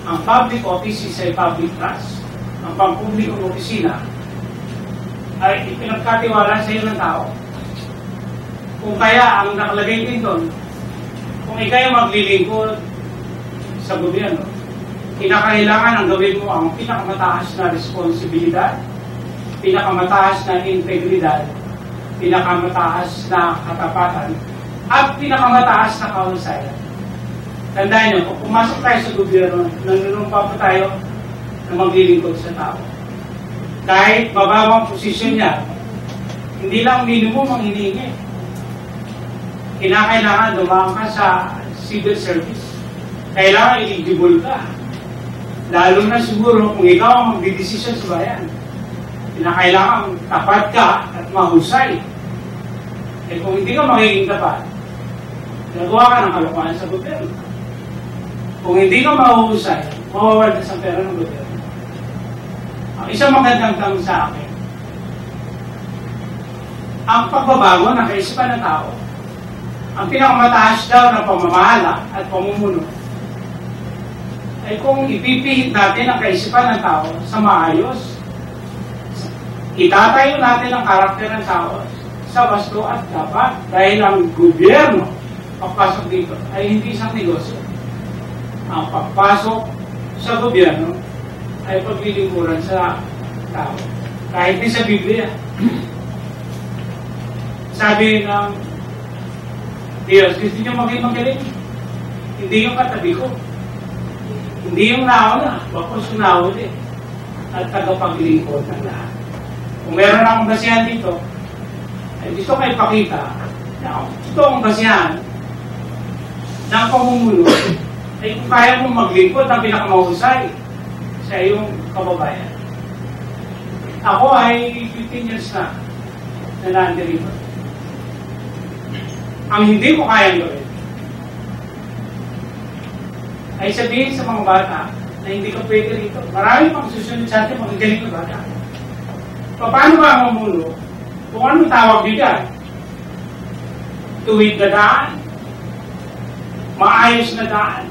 ang public office is a public trust. Ang pampublikong opisina ay ipinagkatiwala sa iyo ng tao. Kung kaya ang nakalagay din doon, kung ikaw maglilingkod sa gobyerno, kinakailangan ang gawin mo ang pinakamataas na responsibilidad, pinakamataas na integridad, pinakamataas na katapatan, at pinakamataas na kahusayan. Tandaan nyo, kung pumasok tayo sa gobyerno, nanunumpa po tayo na maglilingkod sa tao. Kahit mababang posisyon niya, hindi lang minimum ang hinihingi. Kinakailangan dumaan ka sa civil service. Kailangan eligible ka. Lalo na siguro kung ikaw ang magdidesisyon sa bayan. Kinakailangan tapat ka at mahusay. Kung hindi ka magiging tapat, nagawa ka ng kalokohan sa gobyerno. Kung hindi ka mahusay, mawawal ka sa pera ng gobyerno. Ang isang magandang tanong sa akin, ang pagbabago ng kaisipan ng tao, ang pinakamataas daw ng pamamahala at pamumuno, ay kung ipipihit natin ang kaisipan ng tao sa maayos, itatayo natin ang karakter ng tao sa wasto at dapat dahil ang gobyerno pagpasok dito ay hindi isang negosyo. Ang pagpasok sa gobyerno ay paglilingkuran sa tao. Kahit din sa Biblia. Sabi ng Diyos, gusto niyo maging magaling. Hindi yung katabi ko. Hindi yung nauna. Bakos yung nauli. At tagapaglingkod ng lahat. Kung meron akong basihan dito, ay gusto ko ipakita na ito ang basihan ng pamumuno ay kung kaya mong maglingkod ng pinakamahusay sa iyong kababayan. Ako ay 15 years na nandito. Ang hindi ko kayang gawin ay sabihin sa mga bata na hindi ka pwede rito. Marami pang susunod sa atin mga galing na bata. Paano ba ang mamuno? Kung anong tawag dyan? Tuwid na daan, maayos na daan,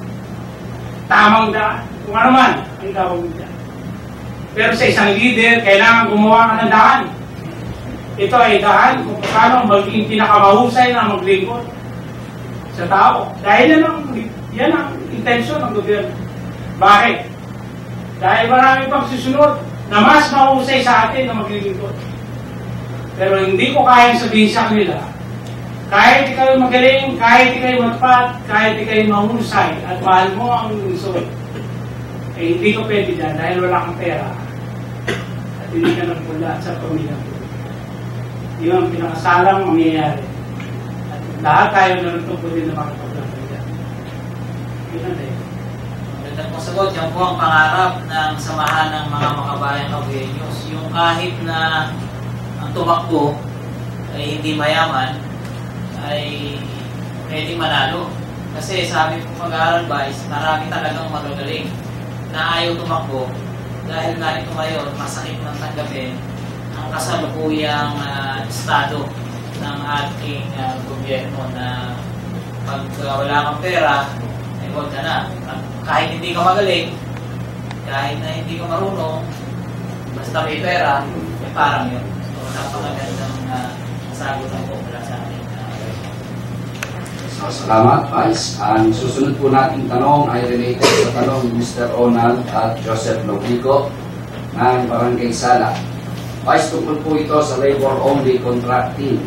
tamang daan, kung ano man ang tawag dyan. Pero sa isang leader, kailangan gumawa ka ng daan. Ito ay daan kung paano maging pinakamahusay na maglingkod sa tao. Dahil yan ang intensyon ng gobyerno. Bakit? Dahil marami pang susunod na mas mahusay sa atin na maglilingkod. Pero hindi ko kayang sabihin sa kanila, kahit ikaw magaling, kahit ikaw matapat, kahit ikaw mahusay, at mahal mo ang lungsod, eh hindi ko pwede dyan dahil wala kang pera. At hindi ka nagpula sa pamilya ko. Yun ang pinakasalang mangyayari. At lahat tayo naruntok po din na makapaglaban dyan. Yun ang dahil.
Magandang pasagot, yan po ang pangarap ng samahan ng mga makabayang Kabuyeños. Yung kahit na ang tumakbo ay hindi mayaman, ay pwedeng manalo. Kasi sabi ko pag-aaral guys, marami talagang magagaling na ayaw tumakbo dahil ganito ngayon, masakit ng tanggapin ang kasalukuyang estado ng ating gobyerno na pag wala kang pera, ay huwag ka na. Kahit hindi ka magaling, kahit na hindi ka marunong, basta may pera, may parang yun. So, napakagandang sagutan po mula sa ating
Salamat, Vice. Ang susunod po nating tanong ay related sa tanong ni Mr. Ronald at Joseph Logico ng Barangay Sala. Vice, tungkol po ito sa labor-only contracting.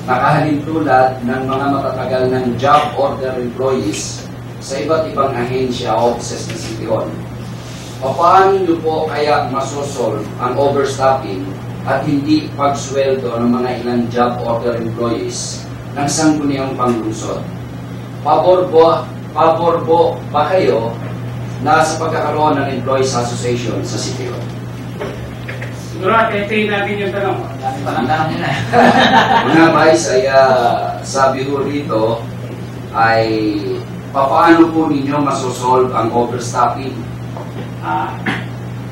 Nakahalin tulad ng mga matatagal ng job order employees sa iba't ibang ahensya o offices ng City Hall. Paano nyo po kaya masosolve ang overstaffing at hindi pagsweldo ng mga ilang job order employees ng sangguniang panglungsod? Pabor po ba kayo na sa pagkakaroon ng Employees Association sa City Hall?
Siguro atentayin natin yung tanong.
dami pa ng tanong nila.
Mga Vice, ay sabi ko rito ay paano po ninyo masosolve ang overstaffing?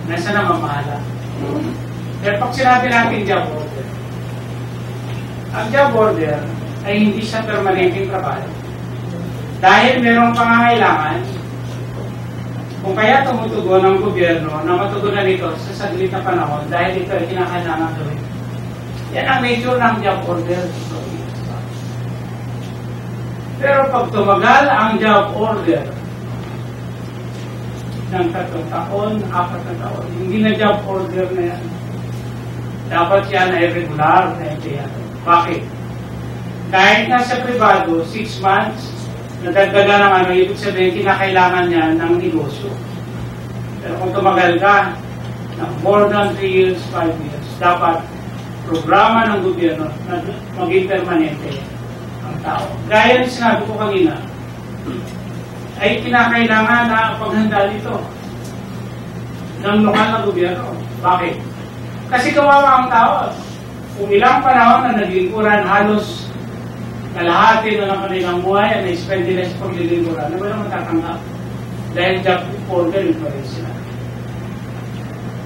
Nasa naman mahala. Pero pag sinabi natin job order, ang job order ay hindi siya permanenteng trabaho. Dahil merong pangangailangan, kung kaya tumutugon ang gobyerno na matugunan ito sa saglit na panahon dahil ito ay kinakailangan gawin. Yan ang nature ng job order. Pero pag tumagal ang job order ng 3 taon, 4 na taon, hindi na job order na yan. Dapat yan ay regular na empleyado. Bakit? Kahit nasa privado, 6 months, nadagdagan ng ibig sabihin, kinakailangan niya ng negosyo. Pero kung tumagal ka, ng more than 3 years, 5 years, dapat programa ng gobyerno na maging permanente ang tao. Gaya ng sinabi ko kanina, ay kinakailangan na paghanda nito ng lokal na gobyerno. Bakit? Kasi kawawa ang tao. Kung ilang panahon na naglingkuran, halos kalahati na ng kanilang buhay at na-spend nila sa paglilingkuran, na walang matatanggap dahil job order pa rin sila.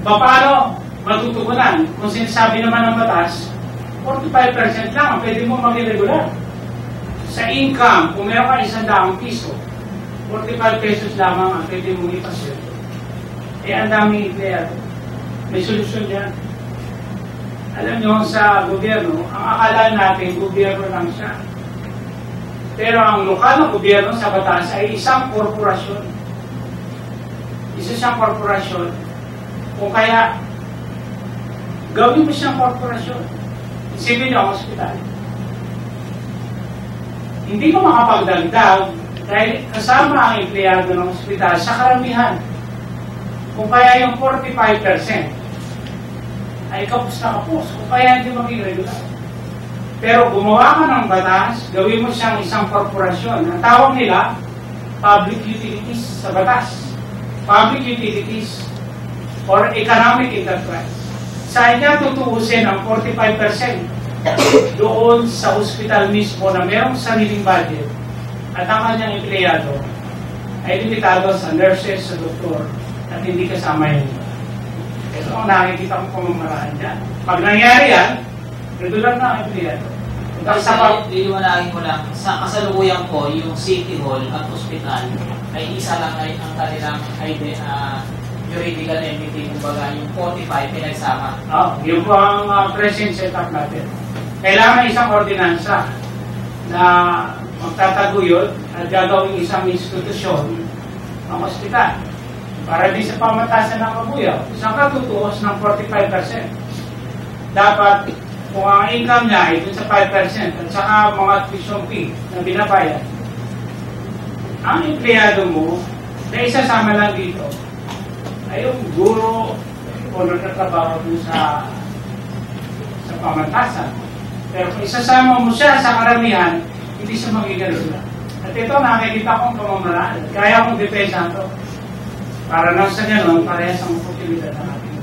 Paano matutugunan? Kung sinasabi naman ng batas, 45% lang ang pwede mo maging regular. Sa income, kung meron ka 100 piso, 45 pesos lamang ang pwede mong ipasweldo. Eh, ang daming empleyado. May solusyon yan. Alam nyo, sa gobyerno, ang akala natin, gobyerno lang siya. Pero ang lokal na gobyerno sa batas ay isang korporasyon. Isa siyang korporasyon. Kung kaya, gawin mo siyang korporasyon. Isipin nyo ang ospital. Hindi ko makapagdagdag dahil kasama ang empleyado ng ospital sa karamihan. Kung kaya yung 45%, ay kapos na kapos. Kung kaya hindi maging regular. Pero gumawa ka ng batas, gawin mo siyang isang korporasyon. Ang tawag nila, public utilities sa batas. Public utilities or economic enterprise. Saan niya tutuusin ang 45% doon sa hospital mismo na mayroong sariling budget at ang kanyang empleyado ay limitado sa nurses, sa doktor at hindi kasama yun. Ito ang nakikita kong pamamaraan dyan. Pag nangyari yan, regular na ang empleyado.
Liliwanagin ko lang, sa kasalukuyan po, yung City Hall at Hospital ay isa lang ay ang kanilang juridical entity, kumbaga yung 45 pinagsama.
Yun po ang present setup natin. Kailangan isang ordinansa na magtataguyod at gagawing isang institusyon ang ospital. Para di sa pamatasan ng kabuyaw, isang katutuos ng 45%. Dapat, kung ang income niya ay dun sa 5% at saka mga tuition fee na binabayad, ang empleyado mo na isasama lang dito ay yung guro o nagtatrabaho dun sa pamantasan. Pero kung isasama mo siya sa karamihan, hindi siya magiging. At ito, nakikita kong pamamaraan. Kaya kong depensa ito. Para lang sa gano'n, parehas ang oportunidad na natin.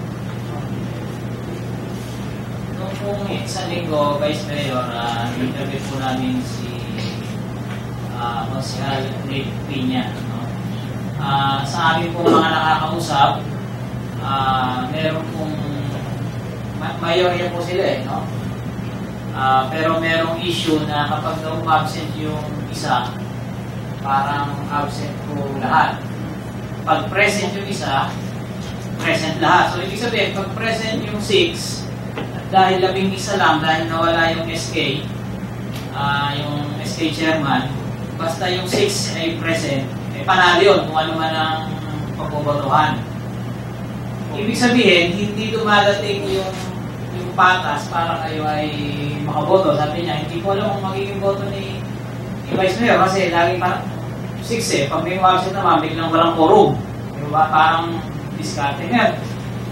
Noong kung isang linggo, Vice Mayor, interview po namin si Consihal Nate Piña. No? Sa amin po mga nakakausap, meron pong mayorya po sila no? Pero merong issue na kapag daw absent yung isa, parang absent po lahat. Pag present yung isa, present lahat. So, ibig sabihin, pag present yung 6, dahil 11 lang, dahil nawala yung SK chairman, basta yung 6 ay present, panalo yun kung ano man ang pagbobotohan. Ibig sabihin, hindi dumadating yung patas para kayo ay makaboto. Sabi niya, hindi ko alam kung magiging boto ni Vice Mayor kasi lagi parang 6 pag may absent naman, biglang walang quorum. Diba? Parang diskarte. Ngayon,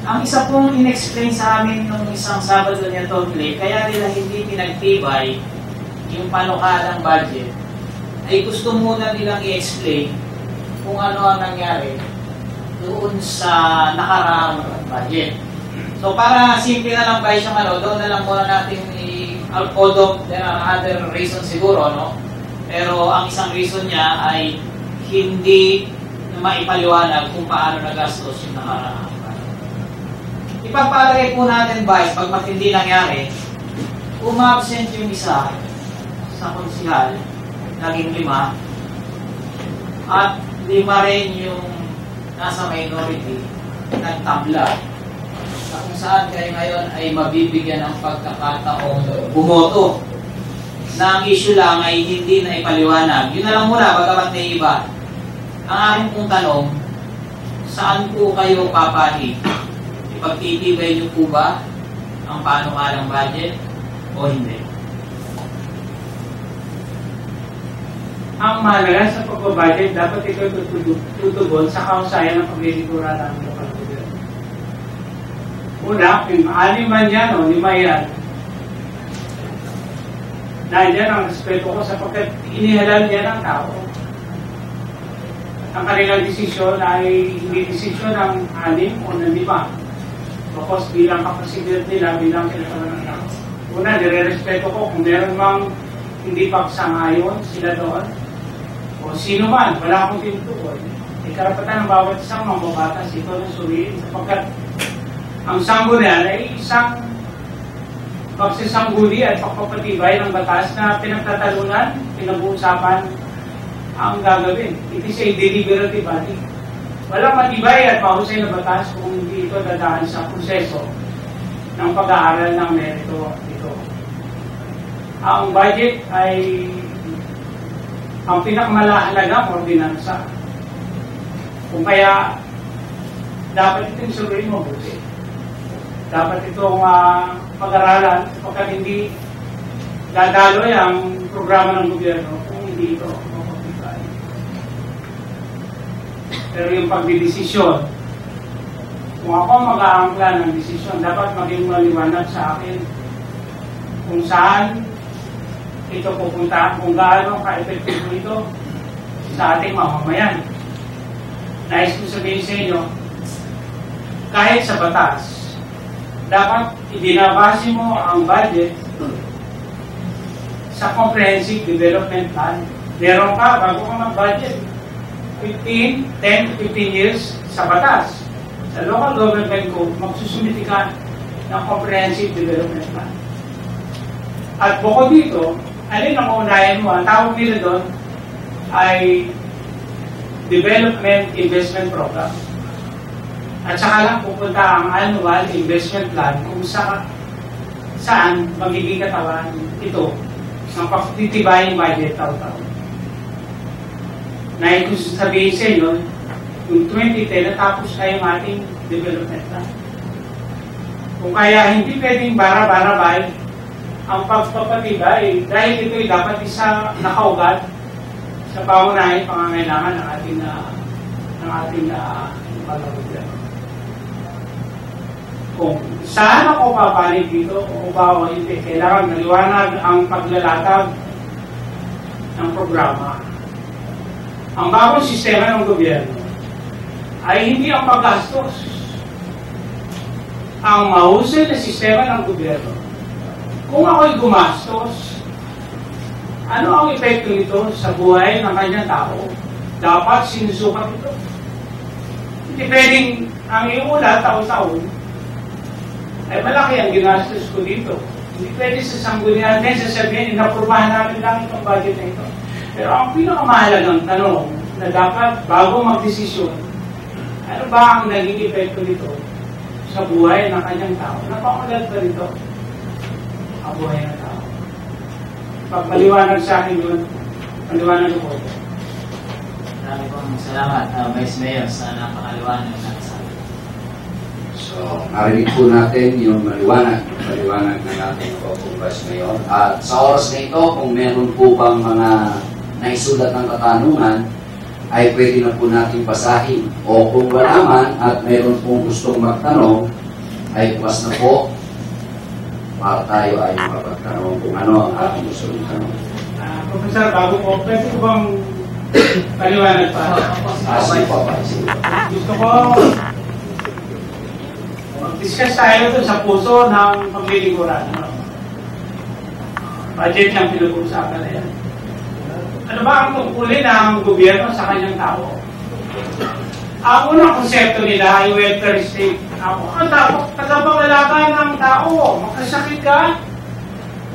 ang isa pong in-explain sa amin nung isang Sabado niya totally, kaya nila hindi pinagtibay yung panukadang budget, ay gusto muna nilang i-explain kung ano ang nangyari doon sa nakaraang budget. So para simple na lang ba siyang doon na lang muna natin although there are other reasons siguro, no? Pero ang isang reason niya ay hindi maipaliwanag kung paano nagastos yung nakaraang. Ipagpalagay po natin, Vice, pag matindi nangyari, umabsent yung isa sa konsihal, naging 5, at 5 rin yung nasa minority, nagtabla, na kung saan kayo ngayon ay mabibigyan ng pagkakataong bumoto. Na ang issue lang ay hindi na ipaliwanag. Yun na lang muna, bagamat may iba. Ang aking pong tanong, saan po kayo papahi? Ipagtitibay niyo po ba ang panukalang budget o hindi?
Ang mahalaga sa pagbabudget, dapat ito tutugon sa kausayan ng paglilingkuran ng lokal gobyerno. Una, kung 6 man yan o 5 yan, dahil yan ang respeto ko sapagkat inihalal niya ng tao. Ang kanilang desisyon ay hindi desisyon ng 6 o ng 5. Tapos bilang kapasidad nila, bilang kinakaroon ng tao. Una, nire-respeto ko kung meron mang hindi pagsangayon sila doon, o sino man, wala akong tinutukoy. Karapatan ng bawat isang mambabatas ito ng suriin sapagkat ang sanggunian ay isang pagsasangguni at pagpapatibay ng batas na pinagtatalunan, pinag-uusapan ang gagawin. It is a deliberative body. Walang matibay at mahusay na batas kung hindi ito dadaan sa proseso ng pag-aaral ng merito ito. Ang budget ay ang pinakamahalagang ordinansa. Kung kaya dapat itong suriin mabuti. Dapat itong pag-aralan kapag hindi dadaloy ang programa ng gobyerno kung hindi ito mapapitay. Pero yung pagdidesisyon, kung ako mag-aangkla ng desisyon, dapat maging maliwanag sa akin kung saan ito pupunta, kung gaano ka-epektibo ito sa ating mamamayan. Nais ko sabihin sa inyo, kahit sa batas, dapat ibinabase mo ang budget sa comprehensive development plan. Meron ka, bago ka mag-budget, 10 to 15 years sa batas. Sa local government code, magsusumiti ka ng comprehensive development plan. At bukod dito, alin ang uunahin mo? Ang tawag nila doon ay Development Investment Program. At saka lang pupunta ang annual investment plan kung saan magiging katawan ito ng pagtitibayang budget taon-taon. Nais ko sabihin sa inyo, Noong 2010, natapos na yung ating development plan. Kung kaya hindi pwedeng bara-barabay ang pagpapatibay dahil ito'y dapat isa nakaugat sa pangunahing pangangailangan ng ating pagkagobyerno. Kung saan ako papanig dito, kung ba o hindi, kailangan maliwanag ang paglalatag ng programa. Ang bagong sistema ng gobyerno ay hindi ang paggastos. Ang mahusay na sistema ng gobyerno. Kung ako'y gumastos, ano ang epekto nito sa buhay ng kanyang tao? Dapat sinusukat ito. Hindi pwedeng ang iula taon-taon ay malaki ang ginastos ko dito. Hindi pwede sa sanggunian din sasabihin, inaprubahan namin lang itong budget na ito. Pero ang pinakamahalagang tanong na dapat bago magdesisyon, ano ba ang naging epekto nito sa buhay ng kanyang tao? Napakulat ba nito ang buhay ng tao? Pag maliwanag sa akin yun, maliwanag ko.
Marami pong salamat, Vice Mayor, sa napakaliwanag na sabi.
So, narinig po natin yung maliwanag ng ating pong Vice Mayor. At sa oras na ito, kung meron po bang mga naisulat ng katanungan, ay pwede na po natin basahin. O kung wala man at meron pong gustong magtanong, ay bukas na po para tayo ay mapagtanong kung ano ang ating gusto ng tanong.
Professor, bago po, pwede ko bang paliwanag pa?
Sige po.
Gusto ko mag-discuss tayo doon sa puso ng paglilingkuran. Budget ng pinag-uusapan na yan. Ano ba ang tungkulin ng gobyerno sa kanyang tao? Ang unang konsepto nila ay welfare state. Ako, tagapag-alaga ng tao. Makasakit ka,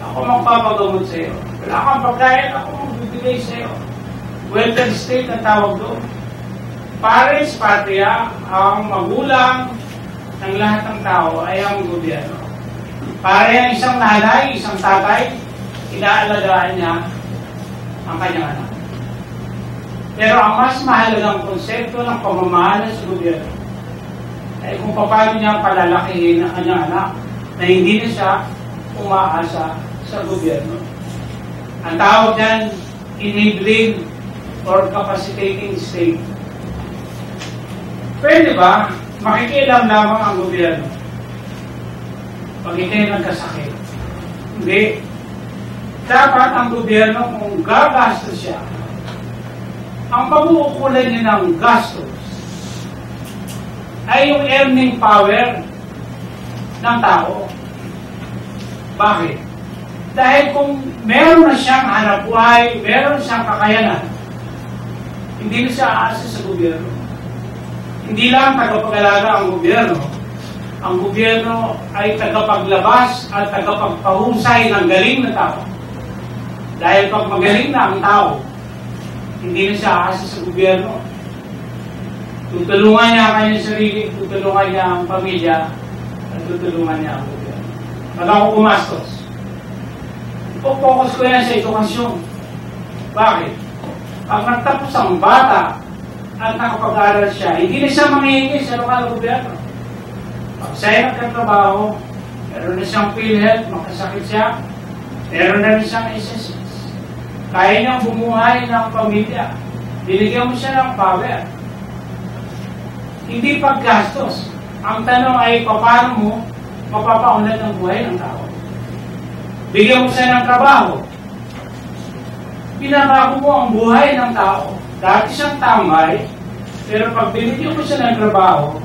ako magpapagamot sa iyo. Wala kang pagkain, ako magbibigay sa iyo. Welfare state ang tawag doon. Pares, patria, ang magulang ng lahat ng tao ay ang gobyerno. Para yung isang nanay, isang tatay, inaalagaan niya ang kanyang anak. Pero ang mas mahalagang konsepto ng pamamahala sa gobyerno ay kung paano niya palalakihin ang kanyang anak na hindi na siya umaasa sa gobyerno. Ang tawag niyan, enabling or capacitating state. Pwede ba makikialam lamang ang gobyerno pag hindi nagkasakit? Hindi. Dapat ang gobyerno kung gagastos siya, ang pag-uukulan niya ng gastos ay yung earning power ng tao. Bakit? Dahil kung meron na siyang hanapbuhay, meron siyang kakayanan, hindi na siya aasa sa gobyerno. Hindi lang tagapag-alaga ang gobyerno. Ang gobyerno ay tagapaglabas at tagapagpahusay ng galing na tao. Dahil pag magaling na ang tao, hindi na siya aasa sa gobyerno. Tutulungan niya ang kanyang sarili, tutulungan niya ang pamilya, at tutulungan niya ang gobyerno. Pag ako gumastos, ipopokus ko yan sa edukasyon. Bakit? Pag nagtapos ang bata at nakapag-aral siya, hindi na siya manghihingi sa lokal na gobyerno. Pag siya nagkatrabaho, meron na siyang PhilHealth, makasakit siya, meron na rin siyang SSS. Kaya niyang bumuhay ng pamilya. Binigyan mo siya ng power. Hindi paggastos. Ang tanong ay paano mo mapapaunlad ng buhay ng tao. Bigyan mo siya ng trabaho. Pinabago mo ang buhay ng tao. Dati siyang tambay, pero pag binigyan mo siya ng trabaho,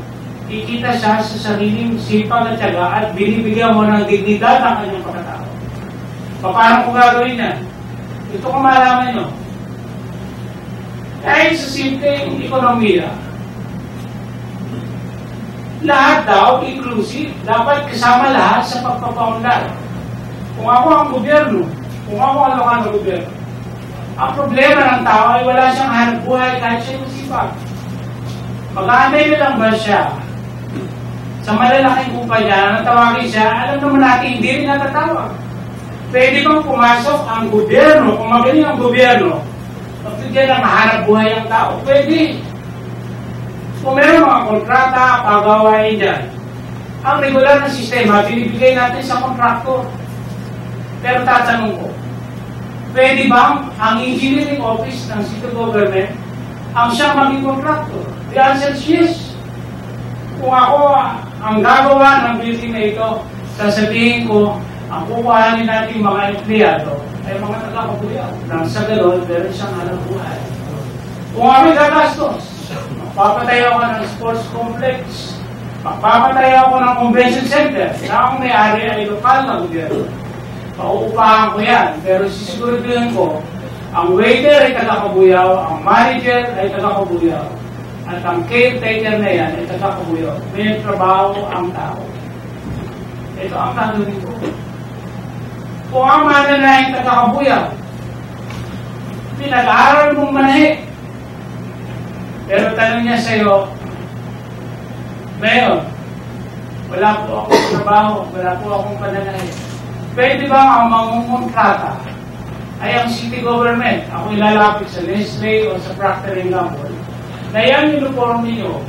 kikita siya sa sariling sipag at tiyaga at binibigyan mo ng dignidad ang kanyang pagkatao. Paano ko gagawin yan? Ito kung malaman nyo. Dahil sa simpleng ekonomiya, lahat daw inclusive. Dapat kasama lahat sa pagpapaunlad. Kung ako ang gobyerno, kung ako ang lokal na gobyerno, ang problema ng tao ay wala siyang hanap buhay kahit siya masipag. Mag-aantay na lang ba siya sa malalaking kumpanya na natawagin siya, alam naman natin hindi rin natatawag. Pwede bang pumasok ang gobyerno, kung magaling ang gobyerno, pagbigyan ng mahanap buhay ang tao? Pwede. Kung meron mga kontrata, pagawain dyan, ang regular na sistema, binibigay natin sa kontraktor. Pero tatanong ko, pwede bang ang engineering office ng city government ang siyang maging kontraktor? The answer is yes. Kung ako ang gagawa ng building na ito, sasabihin ko, ang kukuhanin natin mga empleyado ay mga taga-kabuyaw. Nang sa galon, pero isang alam buhay. Kung ako'y gagastos, magpapatay ako ng sports complex, magpapatay ako ng convention center, na ang may-ari ay lokal na gobyerno. Pauupahan ko yan, pero sisiguraduhin ko, ang waiter ay taga-kabuyaw, ang manager ay taga-kabuyaw, at ang caretaker na yan ay taga-kabuyaw. May trabaho ang tao. Ito ang tanongin ko. Kung ang mananahin taga-kabuyaw, pinag-aaral mong manahe, pero tanong niya sa'yo, Mayor, wala po akong trabaho, wala po akong pananahe. Pwede ba ang mangungontrata ay ang city government, ako ilalapit sa Nestle o sa Procter & Gamble, na yan uniform niyo,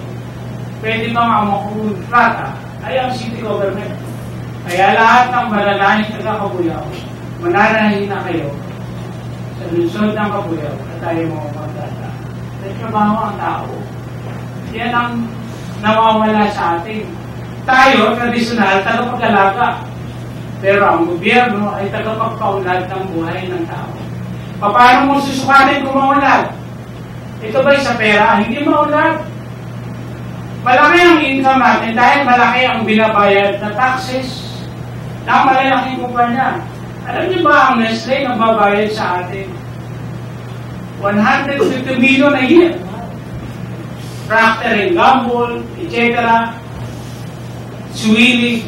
pwede ba ang mangungontrata ay ang city government. Kaya lahat ng mananahin taga-kabuyaw, mananahin na kayo sa lungsod ng Kabuyaw at tayo mga kontrata. May trabaho ang tao. Yan ang nawawala sa atin. Tayo, tradisyonal, tagapag-alaga. Pero ang gobyerno ay tagapagpaunlad ng buhay ng tao. Paano mo susukatin kung maunlad? Ito ba'y sa pera? Hindi maunlad. Malaki ang income natin dahil malaki ang binabayad na taxes ng malalaking kumpanya. Alam niyo ba ang Nestle nagbabayad sa atin? 150 million a year. Procter & Gamble, etc. Swilly.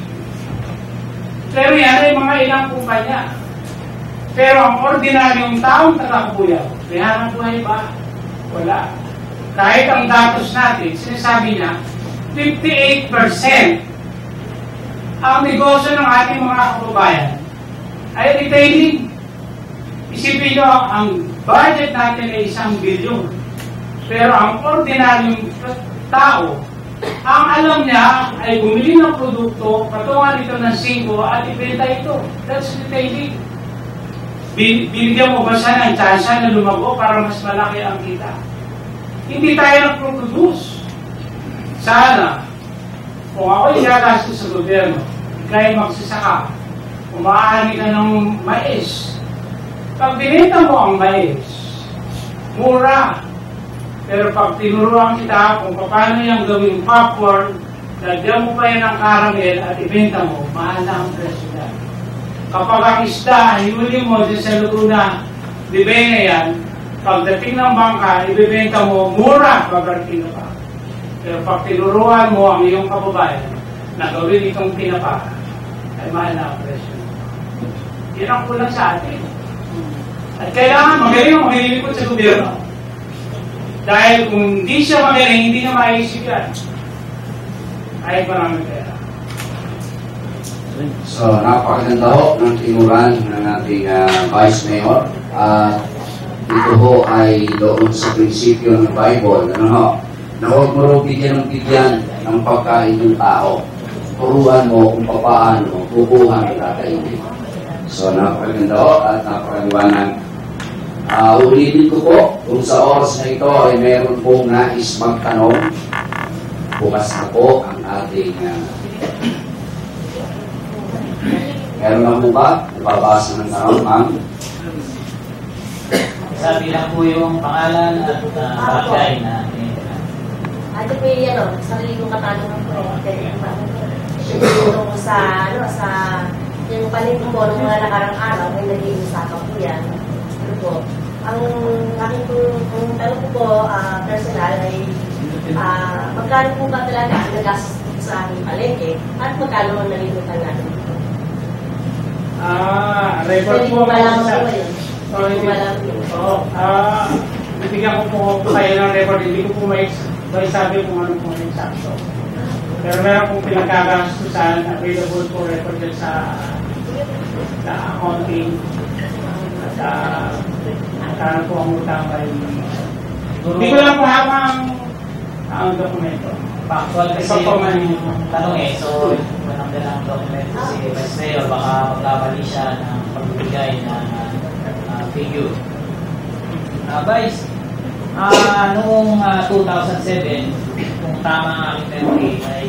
Pero yan ay mga ilang kumpanya. Pero ang ordinaryong taong taga-Kabuyaw, may hanap buhay ba? Wala. Kahit ang datos natin, sinasabi niya, 58% ang negosyo ng ating mga kababayan ay retailing. Isipin nyo, ang budget natin ay 1 bilyon. Pero ang ordinaryong tao, ang alam niya ay bumili ng produkto, patungan ito ng 5 at ibenta ito. That's retailing. Binigyan mo ba siya ng chance na lumago para mas malaki ang kita? Hindi tayo nag-produce. Sana, kung ako'y gagastos sa gobyerno, ikaw'y magsasaka, umaani ka ng mais. Pag binenta mo ang mais, mura. Pero pag tinuruan kita kung paano yung gawing popcorn, lagyan mo pa yan ng caramel at ibenta mo, mahal na ang presyo yan. Kapag ang isda, hinuli mo dyan sa Laguna, bibay na yan, pagdating ng bangka, ibibenta mo, mura, pagdating na pa. Pero pag tinuruan mo ang iyong kababayan na gawin itong tinapa, ay mahal na ang presyo. Yan ang kulang sa atin. At kailangan magaling ko sa gobyerno. Dahil kung hindi siya magaling, hindi na maisip yan. Ay maraming pera.
So, napakaganda ho ng tinuran ng ating Vice Mayor. Ito ho ay doon sa prinsipyo ng Bible. Ano ho? Na huwag mo rin bigyan ng bigyan ng pagkain ng tao. Turuan mo kung paano kukuha ng kakainin. So, napakaganda ho at napakaliwanag. Ulitin ko po, kung sa oras na ito ay meron pong nais magtanong, bukas na po ang ating meron na po ba? Nababasa ng tanong, ma'am?
Sabi lang po yung pangalan at barangay na
Ito po yung sarili kong katanungan po. Yung sa yung palingkong po ng mga nakarang araw, may nag-iusapan po yan. Ang aking tanong ko po, personal, ay magkano po ba talaga ang nagastos sa aking palengke at magkano ang nalimutan natin?
Record po
ba lang po yun?
Hindi po. Bibigyan ko po kayo ng record. Hindi ko po may sabi kung ano po yung sakto. Pero meron pong pinagkagastusan, available po record sa accounting. At magkano po ang utang by hindi ko lang po habang ang dokumento.
Factual kasi yung tanong eh. So, walang dalang dokumento si Vice Mayor, baka magkabali siya ng pagbibigay ng figure. Vice, noong 2007, kung tama ang aking memory, ay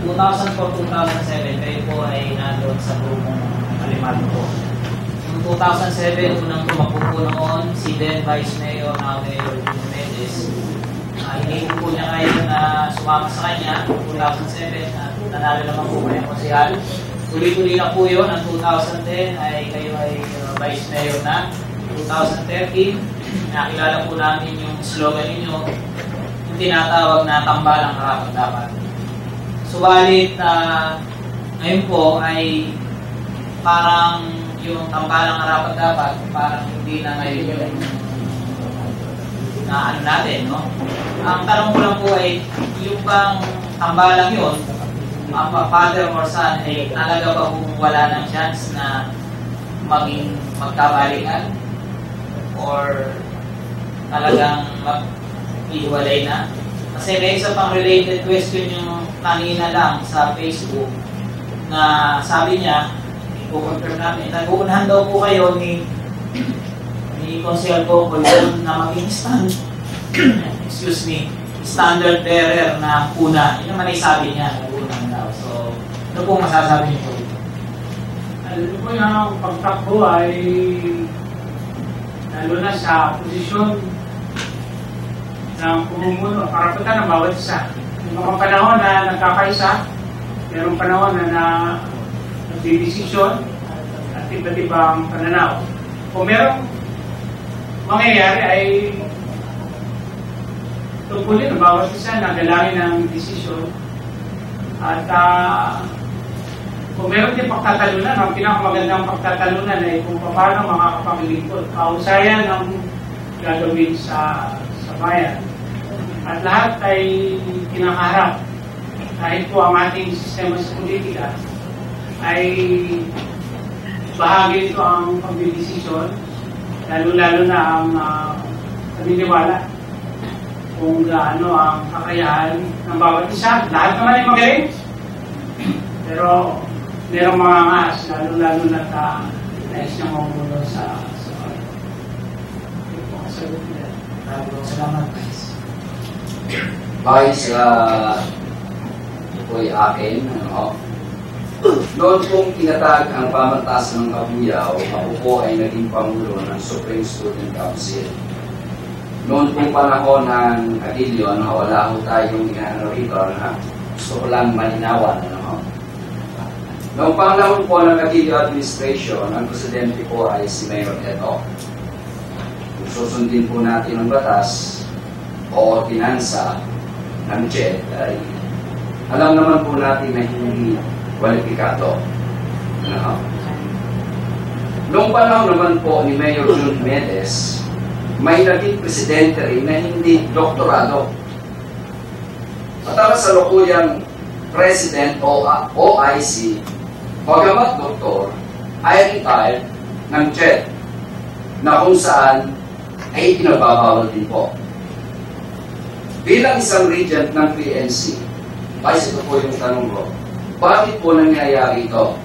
2004-2007, kayo po ay nandun sa grupong Alimanto. Noong 2007, unang tumakbo po noon, si then Vice Mayor, now Mayor Mendes. Hindi po niya ngayon na sumama sa kanya, 2007, at nanalo naman po kayo konsehal. Tuloy-tuloy na po yun, ang 2010 ay kayo ay Vice Mayor na. 2013, nakilala po namin yung slogan ninyo, yung tinatawag na tambalang karapat-dapat. Subalit, ngayon po ay parang yung tambalang karapat-dapat, parang hindi na ngayon yung na ano natin, no? Ang tanong ko lang po ay, yung bang tambalang yun, father or son, ay talaga ba kung wala ng chance na maging magkabalikan? Or talagang mag-iwalay na? Kasi may isa pang related question yung kanina lang sa Facebook na sabi niya, i-confirm namin, nag-uunahan daw po kayo ni Consel ko na maging standard bearer na una. Yun naman ay sabi niya, nag-uunahan daw. So, ano po masasabi niyo po?
Alam po yung pagtakbo ay lalo na sa posisyon ng pumumuno, karapatan ng bawat isa. Yung mga panahon na nagkakaisa, mayroong panahon na nagdidesisyon at iba't ibang pananaw. Kung merong mangyayari ay tungkulin ng bawat isa na galangin ng desisyon at kung meron din pagtatalunan, ang pinakamagandang pagtatalunan ay kung paano makakapaglingkod, kausayan ng gagawin sa bayan. At lahat ay kinakaharap. Kahit po ang ating sistema sa politika ay bahagi ito ang pagdidesisyon, lalo-lalo na ang paniniwala kung gaano ang kakayahan ng bawat isa. Lahat naman ay magaling. Pero merong mga ngas, lalo-lalo na nais niya mamuno sa sagot nila.
Salamat, Vice.
Vice, ito ay akin. Noon pong tinatag ang pamantas ng Kabuyaw, ako po ay naging Pangulo ng Supreme Student Council. Noon pong panahon ng Atilio, wala ko tayong inaano rito na gusto ko lang malinawan. Noong panahon po ng Atilio Administration, ang presidente po ay si Mayor Eto. Kung susundin po natin ang batas o ordinansa ng JED, ay alam naman po natin na hindi kwalipikado. Noong panahon naman po ni Mayor Jun Mendes, may naging presidente rin na hindi doktorado. At sa lukuyang President o OIC, bagamat doktor, ay retired ng JED na kung saan ay pinababawal din po. Bilang isang regent ng PNC, Vice, ito po yung tanong ko, bakit po nangyayari ito?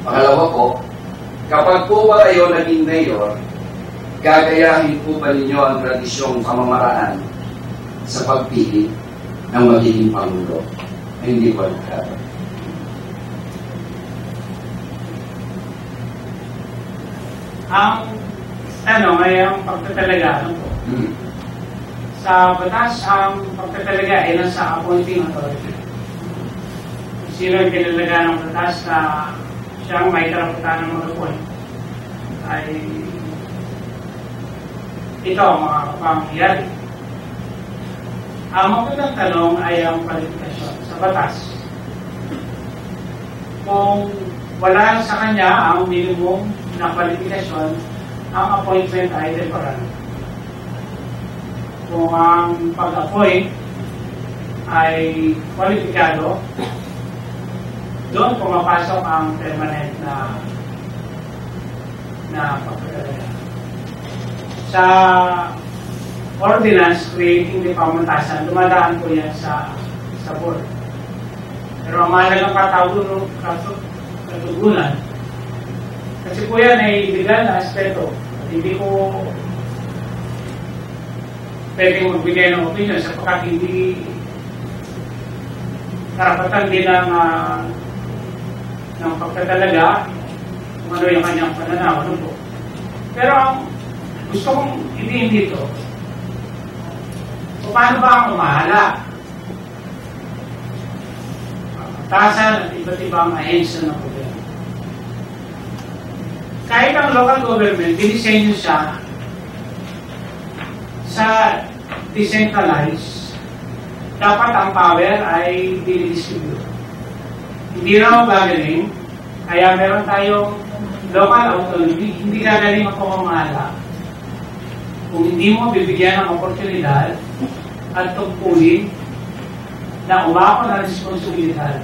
Pangalawa po, kapag po ba kayo naging mayor, gagayahin po ba ninyo ang tradisyong pamamaraan sa pagpili ng magiging Pangulo? Hindi po nagkakaroon.
Ang tanong ay ang pagtatalaga. Sa batas, ang pagtatalaga ay nasa appointing authority. Sino ang kinalaga ng batas na siyang may karapatan ng mag-appoint ay ito ang mga kapangyayari. Ang magandang tanong ay ang kwalifikasyon sa batas. Kung wala sa kanya ang minimum na kwalifikasyon, ang appointment ay temporary. Kung ang pag-appoint ay kwalifikado, doon pumapasok ang permanent na pagkakalaga. Sa ordinance creating the pamantasan, dumadaan po yan sa board. Pero ang mahalagang katugunan, kasi po yan ay legal na aspeto. Hindi ko pwedeng magbigay ng opinion sapagkat hindi karapatan din ng pagkatalaga kung ano yung kanyang pananaw. Ano po? Pero ang gusto kong ibihin dito, paano ba ang umahala? Tasan at iba't ibang ahensya ng gobyerno. Kahit ang local government, dinisenyo siya sa decentralized, dapat ang power ay dinidistribute. Hindi raw gagaling, kaya meron tayong local autonomy, hindi gagaling ang pamamahala. Kung hindi mo bibigyan ng oportunidad at tungkulin na umako ng responsibilidad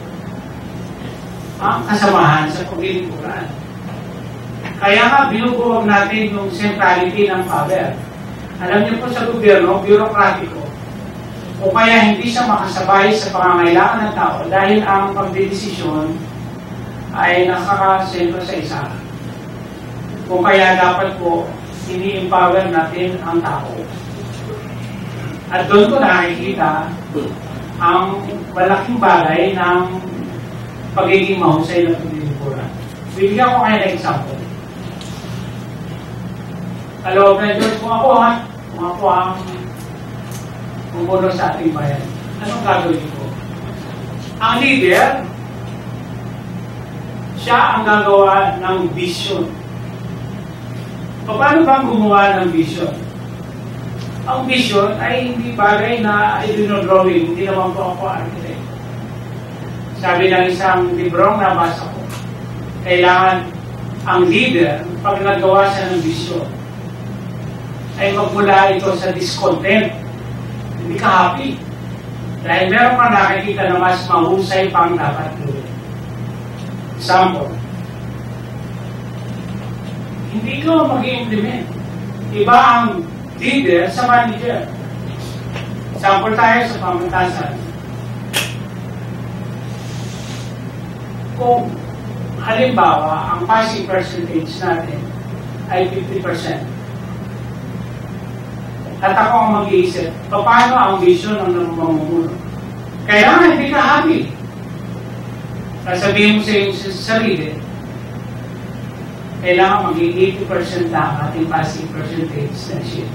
ang kasamahan sa paglilingkuran. Kaya nga binubuwag natin yung centrality ng power. Alam niyo po sa gobyerno, bureaucratiko, o kaya hindi siya makasabay sa pangangailangan ng tao dahil ang pagdedesisyon ay nakakasentro sa isa. Kung kaya dapat po ini-empower natin ang tao. At doon ko nakikita ang malaking bagay ng pagiging mahusay ng paglilingkuran. Bibigyan ko kayo ng example. Hello, George, kung ako ang pumuno sa ating bayan, anong gagawin ko? Ang leader, siya ang gagawa ng vision. Paano bang gumawa ng vision? Ang vision ay hindi bagay na i-drawing, hindi naman po ako architect. Sabi ng isang librong nabasa ko, kailangan ang leader, pag nagawa siya ng vision, ay magmula ito sa discontent. Hindi ka happy. Dahil meron ka nakikita na mas mahusay pang dapat gawin. Example, hindi ko mag-i-implement. Iba ang leader sa manager. Example tayo sa pamantasan. Kung halimbawa, ang passing percentage natin ay 50%. At ako ang mag-iisip, paano ang vision ng mamumuno? Kailangan hindi ka happy. Sasabihin mo sa iyong sarili, kailangan maging 80% lang ating passing percentage na shift.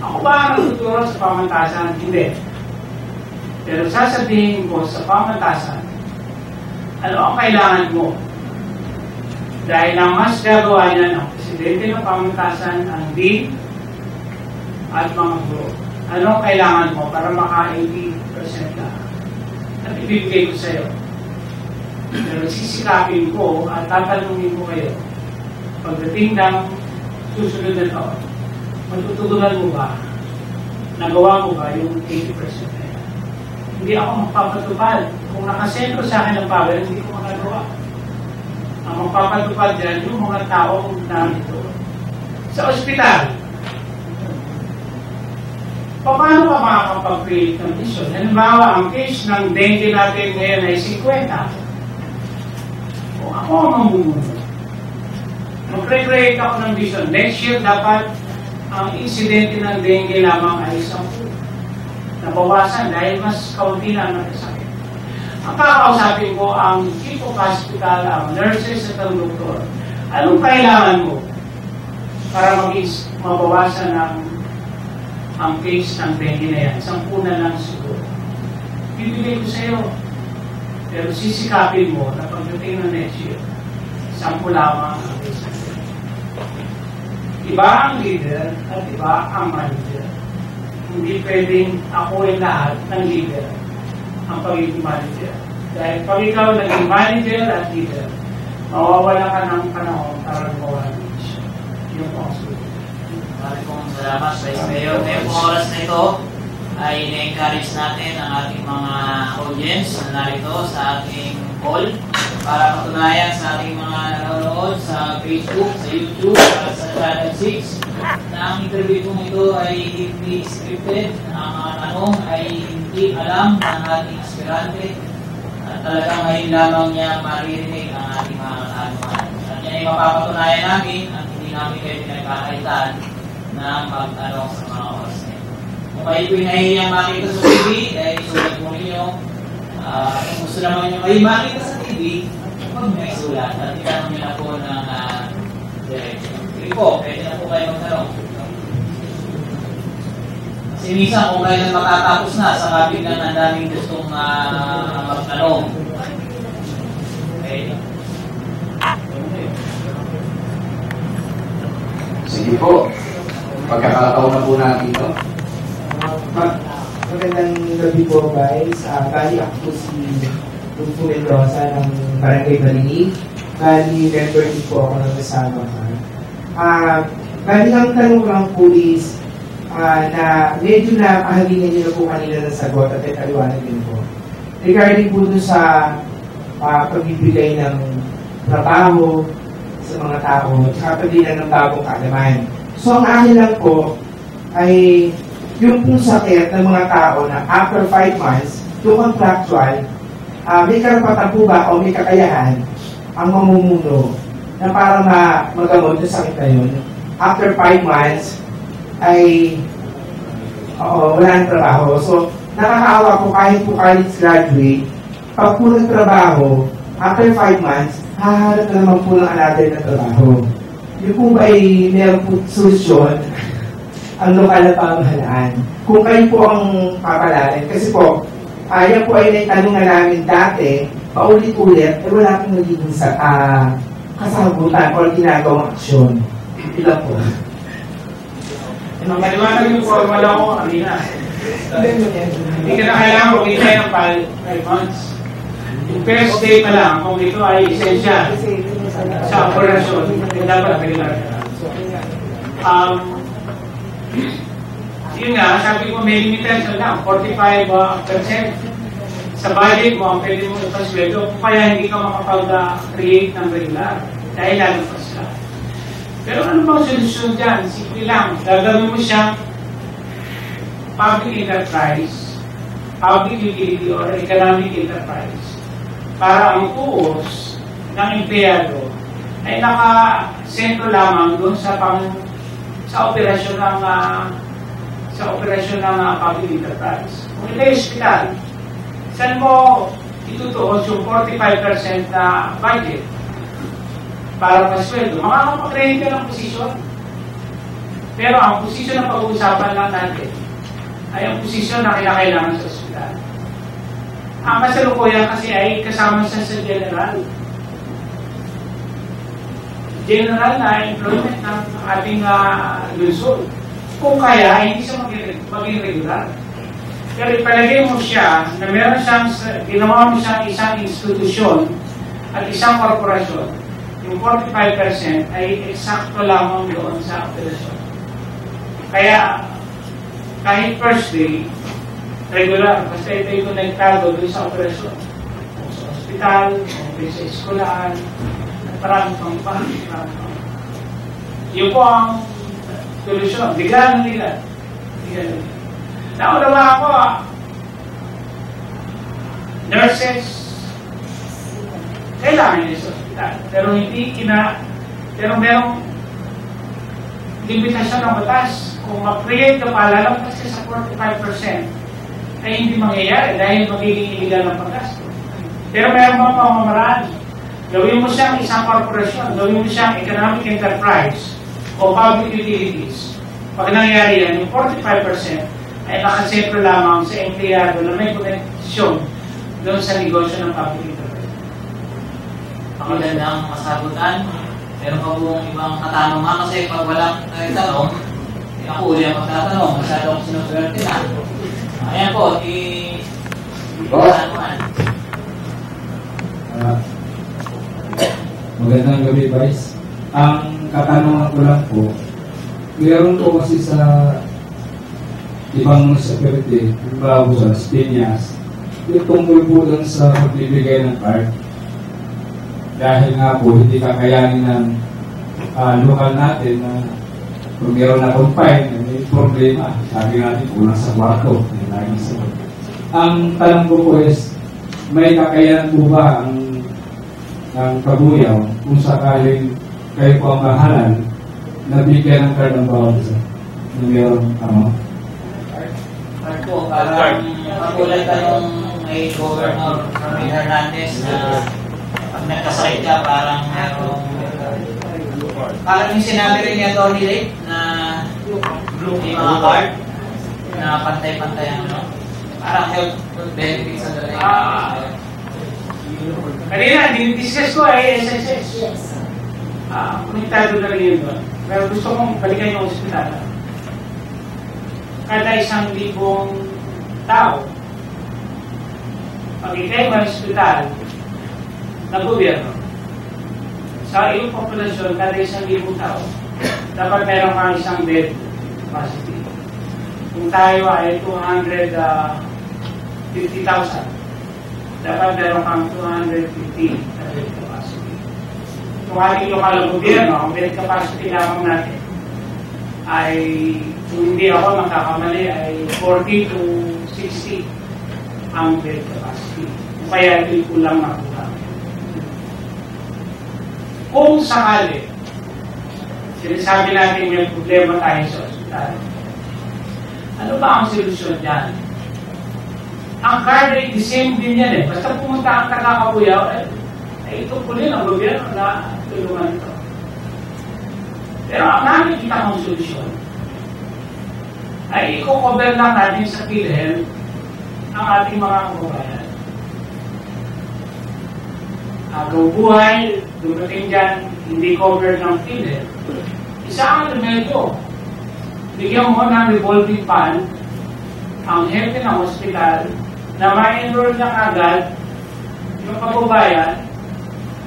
Ako ba ang nagtuturo sa pamantasan? Hindi. Pero sasabihin ko sa pamantasan, ano ang kailangan mo? Dahil ang mas gagawa niya ng presidente ng pamantasan, ang dean, at mga guro. Anong kailangan mo para maka-80% na? At ibibigay ko sa iyo. Pero sisikapin ko at tatanungin ko kayo, pagdating ng susunod na taon, matutugunan mo ba? Nagawa mo ba yung 80% na yan? Hindi ako magpapatupad. Kung nakasentro sa akin ng power, hindi ko magagawa. Ang magpapatupad dyan, yung mga taong narito. Sa ospital, paano ka makakapag-create ng vision? Halimbawa, ang case ng dengue natin ngayon ay 50. Kung ako ang mamumuno, mag-create ako ng vision. Next year, dapat ang insidente ng dengue lamang ay 10. Nabawasan dahil mas kaunti na ang nakasakit. Ang kakausapin ko ang chief of hospital, ang nurses at ang doktor. Anong kailangan mo para mabawasan ang case ng dengue na yan? 10 na lang siguro. Bibigay ko sa iyo. Pero sisikapin mo na pagdating ng next year, 10 lamang ang case ng dengue. Iba ang leader at iba ang manager. Hindi pwedeng ako ay lahat ng leader ang pagiging manager. Dahil pag ikaw naging manager at leader, mawawala ka ng panahon para gumawa ng vision. Yung po ang sulit.
Maraming pong salamat sa Vice Mayor. Ngayong oras na ito ay na-encourage natin ang ating mga audience na narito sa ating call para patunayan sa ating mga nanonood sa Facebook, sa YouTube, at sa Channel 6 na ang interview kong ito ay hindi scripted, ang mga tanong ay hindi alam ng ating aspirante at talagang ngayon lamang niya maririnig ang ating mga katanungan. At yan ay mapapatunayan namin at hindi namin kayo pinagkakaitan na mag-tanong sa mga oras na ito. Kung kayo po'y nahihiyang makita sa TV, ay sulat mo ninyo. Kung gusto naman nyo kayo makita sa TV, huwag may sulat. At itanong nyo na po ng direction. Sige po, pwede na po kayo magtanong. Kasi minsan kung kailan matatapos na, saka biglang ang daming gustong magtanong. Okay.
Sige po. Pagkakataon na po natin ito.
Magandang gabi po guys. Bali ako po si Tulfo Mendoza ng Barangay Balinig. Bali, member din po ako ng kasama ka. Bali, ang tanong lang po is na medyo na kahalina niyo na po kanina ng sagot at italiwanag din po. Regarding po dun sa pagbibigay ng trabaho sa mga tao at pagbibigay ng bagong kaalaman. So, ang akin lang po ay yung pong sakit ng mga tao na after 5 months, yung contractual, may karapatan po ba o may kakayahan ang mamumuno na para magamot yung sakit na yun. After 5 months, ay wala ng trabaho. So, nakakaawa po kahit po college graduate, pag po nagtrabaho, after 5 months, haharap na naman po ng another na trabaho. Yung po ba ay meron po solusyon ang lokal na pamahalaan. Kung kayo po ang papalarin, kasi po, yan po ay naitanong na namin dati, paulit-ulit, wala pong nagiging kasagutan o ginagawang aksyon. Ito po.
Maliwanag yung formula ko kanina. Hindi ka na kailangan magbigay ng 5 months. Yung first day pa lang, kung ito ay essential sa operasyon, dapat regular ka. Yun nga, sabi ko may limitation lang, 45% sa budget mo ang pwede mo ipasweldo, kung kaya hindi ka makapag-create ng regular dahil lalabas ka. Pero ano bang solusyon dyan? Simple lang, gagawin mo siyang public enterprise, public utility or economic enterprise para ang puos ng empleyado ay naka-sentro lamang doon sa operasyon ng public enterprise. Kung ito yung hospital, saan mo itutuos yung 45% na budget para pasweldo? Makakapag-create ka ng posisyon. Pero ang posisyon na pag-uusapan lang natin ay ang posisyon na kailangan sa hospital. Ang kasalukuyan kasi ay kasama siya sa general na employment ng ating lungsod. Kung kaya, hindi siya maging regular. Pero ipalagay mo siya na meron siyang, ginawa mo siyang isang institusyon at isang korporasyon. Yung 45% ay eksakto lamang doon sa operasyon. Kaya, kahit first day, regular, basta ito yung konektado doon sa operasyon. Sa ospital, sa eskulaan, at maraming pang yun po ang solusyon. Bigla. Naunawa ako, nurses, kailangan nila sa ospital. Pero pero merong limitasyon ng batas. Kung mag-create ka pa, lalabas kasi sa 45%, ay hindi mangyayari dahil magiging illegal ng paggasto. Pero meron mga pamamaraan. Gawin mo siyang isang korporasyon, gawin mo siyang economic enterprise o public utilities. Pag nangyari yan, yung 45% ay nakasentro lamang sa empleyado na may koneksyon doon sa negosyo ng public enterprise.
Magandang masagutan. Meron pa buong ibang katanungan kasi pag walang tanong, ako uli ang magtatanong. Masyado akong sinuswerte na. Ayan po, katanungan.
Magandang gabi, Vice. Ang katanungan ko lang po, meron po kasi sa ibang security, bago sa Piñas, yung tungkol po dun sa pagbibigay ng card. Dahil nga po, hindi kakayanin ng lokal natin na kung meron na confine, may problema. Sabi natin, kulang sa kwarto. Ang tanong ko po is, may kakayanan po ba ang Kabuyaw kung sakaling kayo po ang mahalan na bigyan ng card ng bawal isa na meron
Card po, parang makulay tayong may Governor Ramil Hernandez na pag nagkasakit ka, parang merong parang yung sinabi rin ni Atty. Lake na may mga card na pantay-pantay ang parang health benefits ang dalawa.
Kanina, dinidiscuss ko ay SSS.
Yes.
Konektado na rin yun doon. Pero gusto kong balikan yung ospital. Kada 1,000 tao, pag ikay may ospital na gobyerno, sa iyong populasyon, kada 1,000 tao, dapat meron kang isang bed capacity. Kung tayo ay 250,000, dapat meron kang 250 na bed capacity. Kung ating lokal na gobyerno, ang bed capacity lamang natin ay, kung hindi ako makakamali, ay 40 to 60 ang bed capacity. Kaya ito'y kulang na kulang. Kung sakali, sinasabi natin may problema tayo sa ospital, ano ba ang solusyon dyan? Ang card ay the same din yan eh. Basta pumunta ang taga-Kabuyaw, ay ito po rin ang gobyerno na tulungan ito. Pero ang nakikita kong solusyon ay i-cover lang natin sa PhilHealth ang ating mga kababayan. Agaw buhay, dumating dyan, hindi cover ng PhilHealth. Isa ang remedyo. Bigyan mo ng revolving fund ang health ng hospital na ma-enroll na agad yung kababayan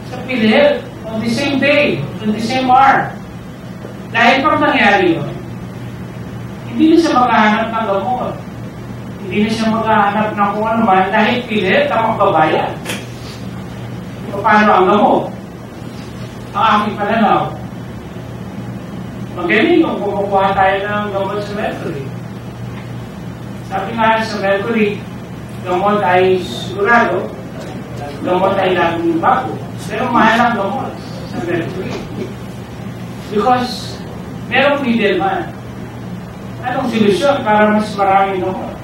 sa PhilHealth on the same day, on the same hour. Dahil pag nangyari yun, hindi na siya maghahanap ng gamot. Hindi na siya maghahanap ng kung ano man dahil PhilHealth ang magbabayad. Paano ang gamot? Ang aking pananaw, magaling kung kumukuha tayo ng gamot sa Mercury. Sabi nga sa Mercury, gamot ay sigurado, gamot ay laging bago. Pero mahal ang gamot sa Mercury. Because merong middleman. Anong solusyon para mas maraming gamot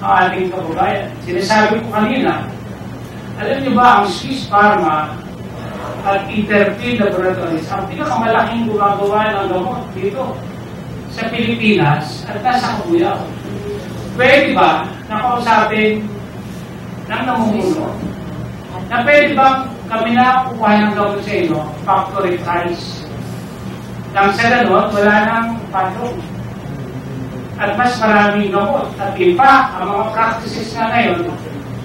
ang ating kababayan? Sinasabi ko kanina, alam niyo ba ang Swiss Pharma at Interfield Laboratories ang pinakamalaking gumagawa ng gamot dito sa Pilipinas at nasa Kabuyaw? Pwede ba nakausapin ng namumuno na pwede ba kami na kukuha ng gamot sa inyo, factory price? Nang sa ganon, wala nang patong. At mas maraming gamot. At in fact, ang mga practices na ngayon,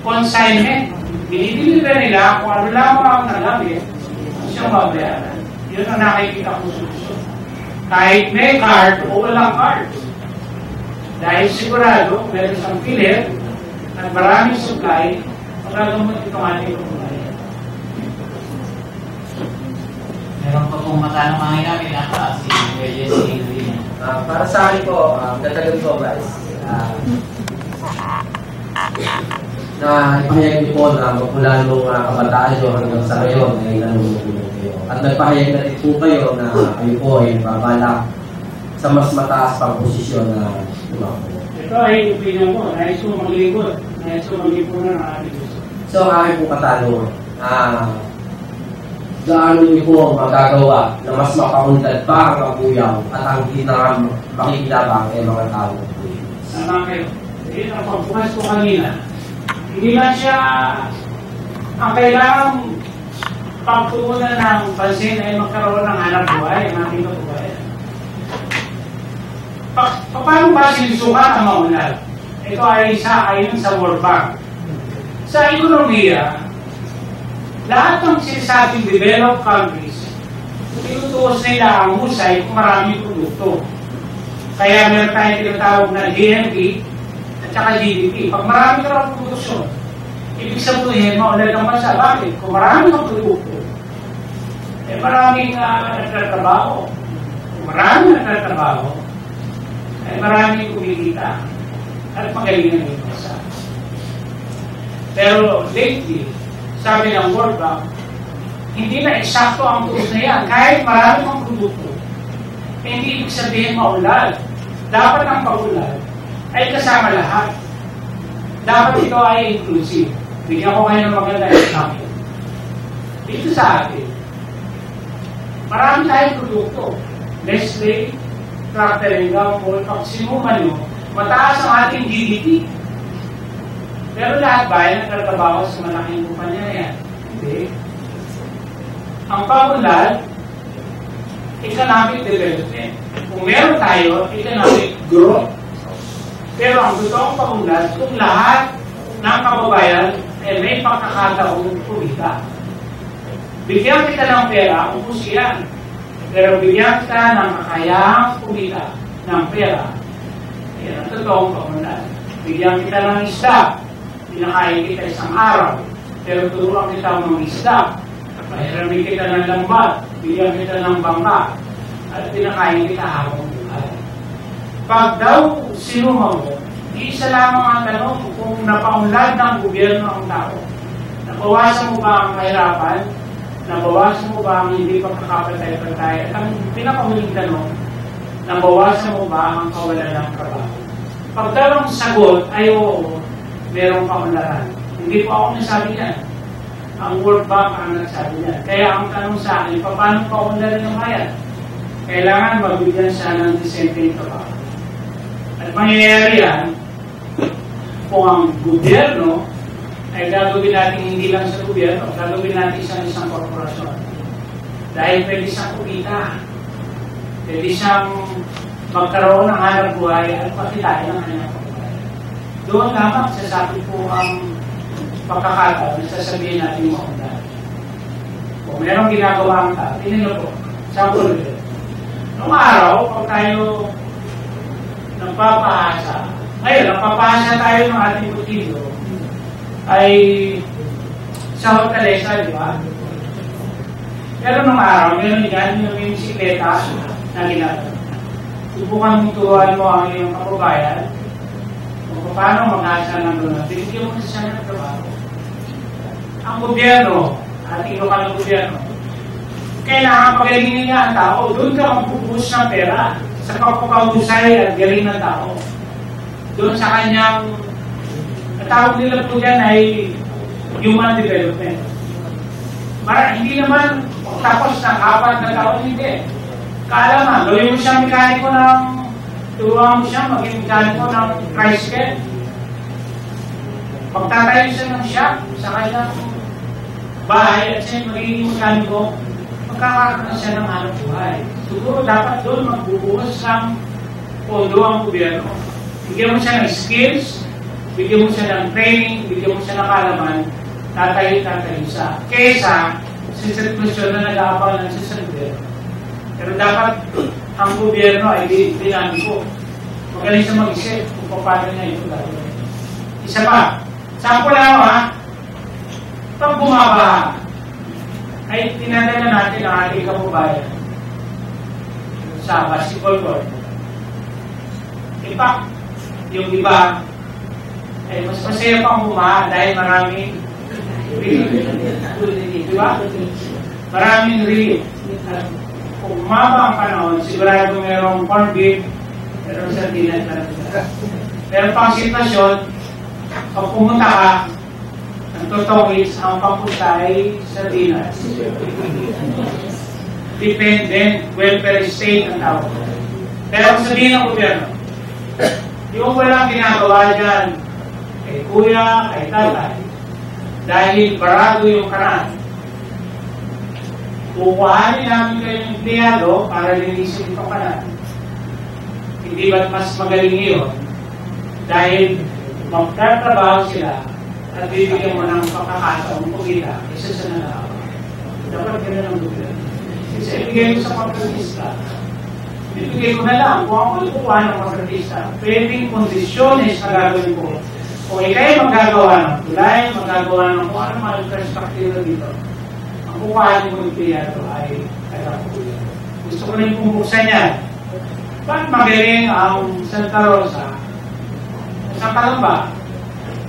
consignment. Binibili nila kung ano lamang ang nagamit, siyang mabayaran. Yun ang nakikita kong solusyon. Kahit may card o walang card. Dahil sigurado, meron siyang PhilHealth at maraming supply, magagamot itong ating kababayan.
Meron pa pong matanong mga namin si Jesse Lina.
Para sa akin po, dadagan ko guys, na ipahayag niyo po na magmula nung kabataan nyo hanggang sa ngayon ay nanunulungan kayo. At nagpahayag na rin po kayo na kayo po ay babalak sa mas mataas pang posisyon na tumakbo.
Ito ay opinion ko. Nais ko maglingkod. Nais ko maglipunan ng ating gusto.
So, aking po katanungan, gaano niyo po magagawa na mas makaunlad pa ang Kabuyaw at ang makikinabang ay mga tao?
Sama kayo. Yun ang pagbukas ko kanina. Hindi lang siya ang kailangan pagtuunan ng pansin ay magkaroon ng hanap buhay ang ating kababayan. Paano ba sinusukat ang maunlad? Ito ay isa ayon sa World Bank. Sa ekonomiya, lahat ng sinasabing developed countries, tinutuos nila ang husay kung maraming produkto. Kaya meron tayong tinatawag na GNP at saka GDP. Pag marami ka ng produksyon, ibig sabihin, maunlad ang bansa. Bakit? Kung marami kang produkto, maraming nagtatrabaho. Kung marami nagtatrabaho, maraming kumikita. At magaling ang yung bansa. Pero lately, sabi ng World Bank, hindi na eksakto ang tools na yan. Kahit marami kang produkto, hindi ibig sabihin maulad. Dapat ang paulad ay kasama lahat. Dapat ito ay inclusive. Bigyan ko kayo ng maganda example. Dito sa atin, marami tayong produkto. Nestle, Procter & Gamble, pag sinuman nyo, mataas ang ating GDP. Pero lahat ba ay nagtatrabaho sa malaking kumpanya yan? Hindi. Ang paulad, economic development. Kung meron tayo, economic growth. Pero ang totoong paulad, kung lahat ng kababayan may pagkakataong kumita. Bigyan kita ng pera, ubus yan. Pero bigyan kita ng kakayahang kumita ng pera. Yan ang totoong paulad. Bigyan kita ng isda, pinakain kita isang araw. Pero turuan kita ng isda. Mahirami kita ng lambat, bigyan kita ng bangka, at pinakain kita habang buhay. Pag daw sinuma mo, di isa lamang ang tanong kung napaunlad ng gobyerno ang tao. Nabawasan mo ba ang kahirapan? Nabawasan mo ba ang hindi pagkakapatay-patay? At ang pinakahuling tanong, nabawasan mo ba ang kawalan ng trabaho? Pag daw ang sagot ay oo, merong kaunlaran. Hindi po ako nasabi yan. Ang World Bank ang nagsabi niya. Kaya ang tanong sa akin, paano pa unlarin ng bayan? Kailangan mabigyan siya ng disenteng trabaho. At mangyayari yan, kung ang gobyerno ay gagawin natin hindi lang sa gobyerno, gagawin natin isang korporasyon. Dahil pwede siyang kumita. Pwede siyang magkaroon ng hanap buhay at pakitain ng kanyang pagbuhay. Doon lamang sasabi po ang pagkakataon, sasabihin natin maunlad. Kung merong ginagawa ang tao, tinino po, sample ulit. Noong araw, pag tayo nagpapahasa, ngayon, nagpapahasa tayo ng ating kutido, ay sa Hortaleza, di ba? Pero noong araw, meron yan yung bisikleta na ginagawa. Subukan mong turuan mo ang iyong kababayan kung paano mag-asa ng doon. Binigyan mo na siya ng trabaho. Ang gobyerno, ating lokal na gobyerno, kailangan pagalingin niya ang tao. Doon ka magpupush ng pera sa pagpapahusay at galing ng tao. Doon sa kanyang, tawag nila po yan ay human development. Hindi naman tapos ng 4 na taon, hindi. Kaalaman, gawin mo siya mekaniko ng, turuan mo siya maging mekaniko ng tricycle. Pagtatayo siya ng shop sa kanyang bahay at siya magiging mekaniko, magkakaroon siya ng hanap buhay. Siguro dapat doon magbubuhos ng pondo ang gobyerno. Bigyan mo siya ng skills, bigyan mo siya ng training, bigyan mo siya ng kaalaman, tatayo siya. Kesa sa sitwasyon na nag-aabang lang siya sa gobyerno. Pero dapat ang gobyerno ay dinamiko. Magaling siya mag-isip kung paano niya ito gagawin. Isa pa, sample lang ako ha, pag bumaba, ay tinadala natin ang ating kababayan sa basketball court. In fact, yung iba ay mas masaya pang bumaha dahil maraming diba? Maraming relief. Kung umaba ang panahon, sigurado mayroong corn beef, mayroong sardinas na. Pero pang sitwasyon, pag pumunta ka, ang totoo is, ang papunta ay sardinas. Dependent, welfare state ang tawag. Pero kung sabihin ng gobyerno, yung walang ginagawa dyan, kay kuya, kay tatay, dahil barado yung karan, kukuhanin namin kayo ng empleyado para linisin itong kanan. Hindi ba't mas magaling yun? Dahil magtatrabaho sila at bibigyan mo ng pagkakataong pagkita isa sa nanakawa. Dapat ganun ang gobyerno. Kasi ibigay mo sa pagkakista. Ibigay ko na lang kung ako kukuha ng kontratista. Pwedeng kondisyones na gagawin ko. Kung ikay magagawa ng tulay, magagawa ng kung ano mga infrastructure dito, ang kukuhaan ko ng piyato ay ako. Gusto ko rin buksan yan. Ba't magaling ang Santa Rosa sa Calamba?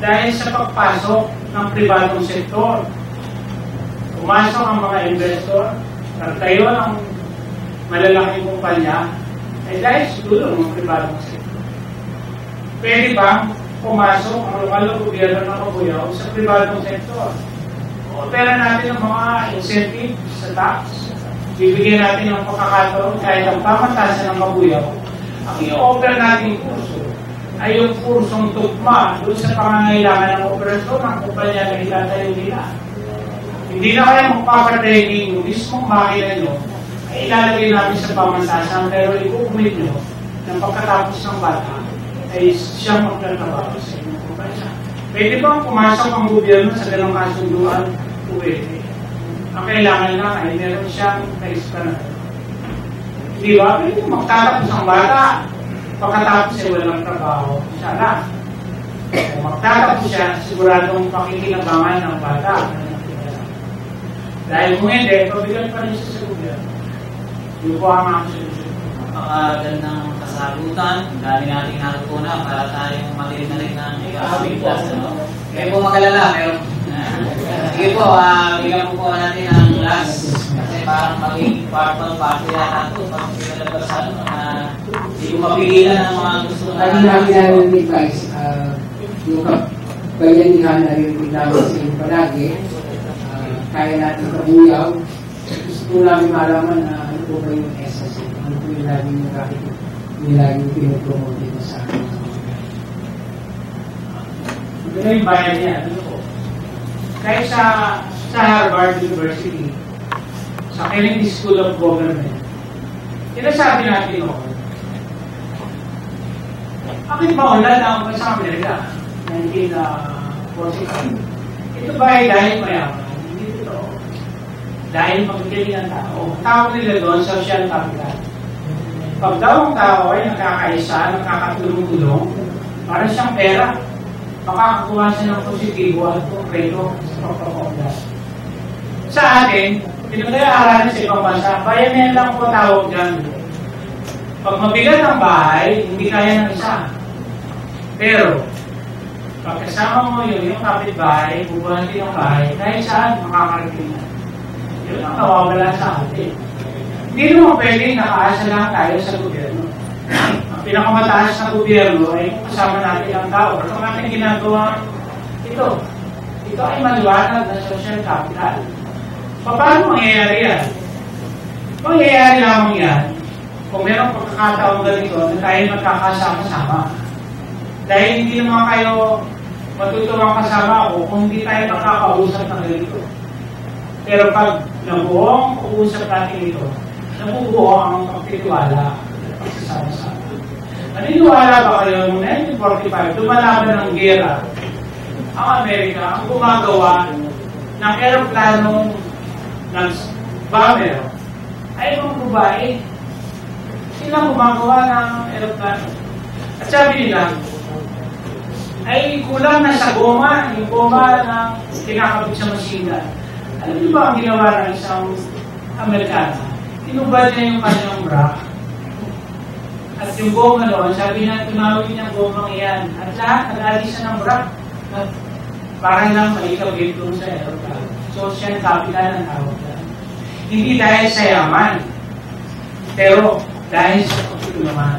Dahil sa pagpasok ng pribadong sektor. Pumasok ang mga investor, nagtayo ng malalaking kumpanya, ay dahil sa tulong ng pribadong sektor. Pwede bang pumasok ang lokal na gobyerno ng Kabuyao sa pribadong sektor? Opera natin ang mga incentive sa tax. Bibigyan natin ng pagkakataon kahit ang pamantasan ng Kabuyao. Ang i-offer natin kurso ay yung kursong tugma doon sa pangangailangan ng operasyon ng kumpanya na itatayo nila. Hindi na kayo magpapatraining yung mismong makina nyo ay ilalagay natin sa pamantasan pero i-commit nyo na pagkatapos ng bata ay siyang magtatrabaho sa inyong kumpanya. Pwede bang pumasok ang gobyerno sa ganong kasunduan? Pwede. Ang kailangan lang ay meron siyang na-explain. Di ba? Pwede magtatapos ang bata. Pagkatapos ay walang trabaho. Siya lang. Kung magtatapos siya, siguradong pakikinabangan ng bata. Dahil kung hindi, pabigat pa rin siya sa gobyerno. Yung po ang mga solusyon.
Napakagandang kasagutan. Dami nating natutunan para tayong maliit na rin ng ikakabiglas. Kaya po magalala, meron. Sige po, bigyan po natin ang last. Kasi parang maging part yata ito. Pag pinalabas sa ano, hindi ko mapigilan ang mga gusto na.
Lagi namin narinig guys, yung bayanihan na rin namin sa inyo palagi. Kaya natin Kabuyaw. Gusto ko namin malaman na ano po ba yung SSC. Ano po yung laging pinupromote dito sa akin.
Ito na yung bayan niya. Ano po? Kahit sa Harvard University, sa Kennedy School of Government, sinasabi natin ako, bakit maunlad ang bansang Amerika? 1945. Ito ba ay dahil mayaman? Hindi ito. Dahil magagaling ang tao. Tawag nila doon, social capital. Pag daw ang tao ay nakakaisa, nakakatulong-tulong, para siyang pera, makakakuha siya ng positibo at konkreto sa pagpapaunlad. Sa atin, pinag-aaralan sa ibang bansa, bayan lang po tawag dyan. Pag mabigat ang bahay, hindi kaya ng isa. Pero, pag kasama mo yung kapitbahay, bubuhatin ang bahay, kahit saan makakarating na. Yun ang nawawala sa atin. Hindi naman pwedeng nakaasa lang tayo sa gobyerno. Ang pinakamataas na gobyerno ay kasama natin ang tao. At ang ating ginagawa, ito ay maliwanag na social capital. Paano mangyayari yan? Mangyayari lamang yan kung mayroong pagkakataong ganito na tayo magkakasama-sama. Dahil hindi naman kayo matutuwang kasama ako kung hindi tayo makakausap ng ganito. Pero pag nabuong uusap natin ito, nabubuo ang pagtitiwala at pagsasama-sama. Naniniwala ba kayo noong 1945, lumalaban ng gera ang Amerika ang gumagawa ng aeroplanong ng bomber ay mga babae. Sila gumagawa ng aeroplano. At sabi nila, ay kulang na sa goma, yung goma na kinakabit sa masina. Alam niyo ba ang ginawa ng isang Amerikana? Tinubad niya yung kanyang bra. At yung goma doon, sabi niya, tunawin niya ang gomang iyan. At lahat, nag-alisan ng bra. Para lang maikabit doon sa aeroplano. Social capital ang tawag yan. Hindi dahil sa yaman, pero dahil sa pagtutulungan.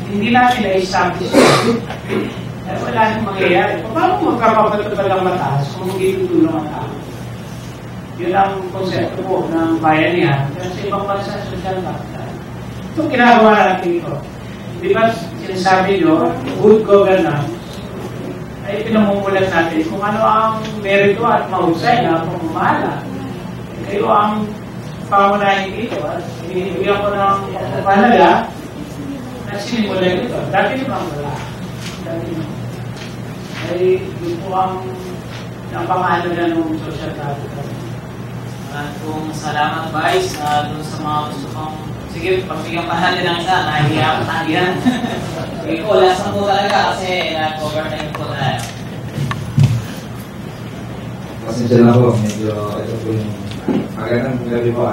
Hindi natin na-establish wala nang mangyayari. Paano magkapapatupad ang mataas kung hindi tutulong ang tao? Yun ang konsepto po ng bayanihan. Pero sa ibang bansa, social capital. Itong ginagawa natin ito. Di ba sinasabi nyo, good governance, ay pinamumulat natin kung ano ang merito at mahusay na pamamahala. Kayo ang pangunahin dito at binibigyan ko ng panaga na sinimulan ito. Dati naman wala. Dati naman. Ay yun po ang pangahalaga ng social capital.
At kung salamat Vice, doon sa mga gusto kong Sige, pagbigyan pa natin ng isa, nahihiya ko tayo yan. Sige po, last na po talaga kasi nag-cover na yung po tayo.
Pasensya na po, medyo ito po yung magandang gabi po,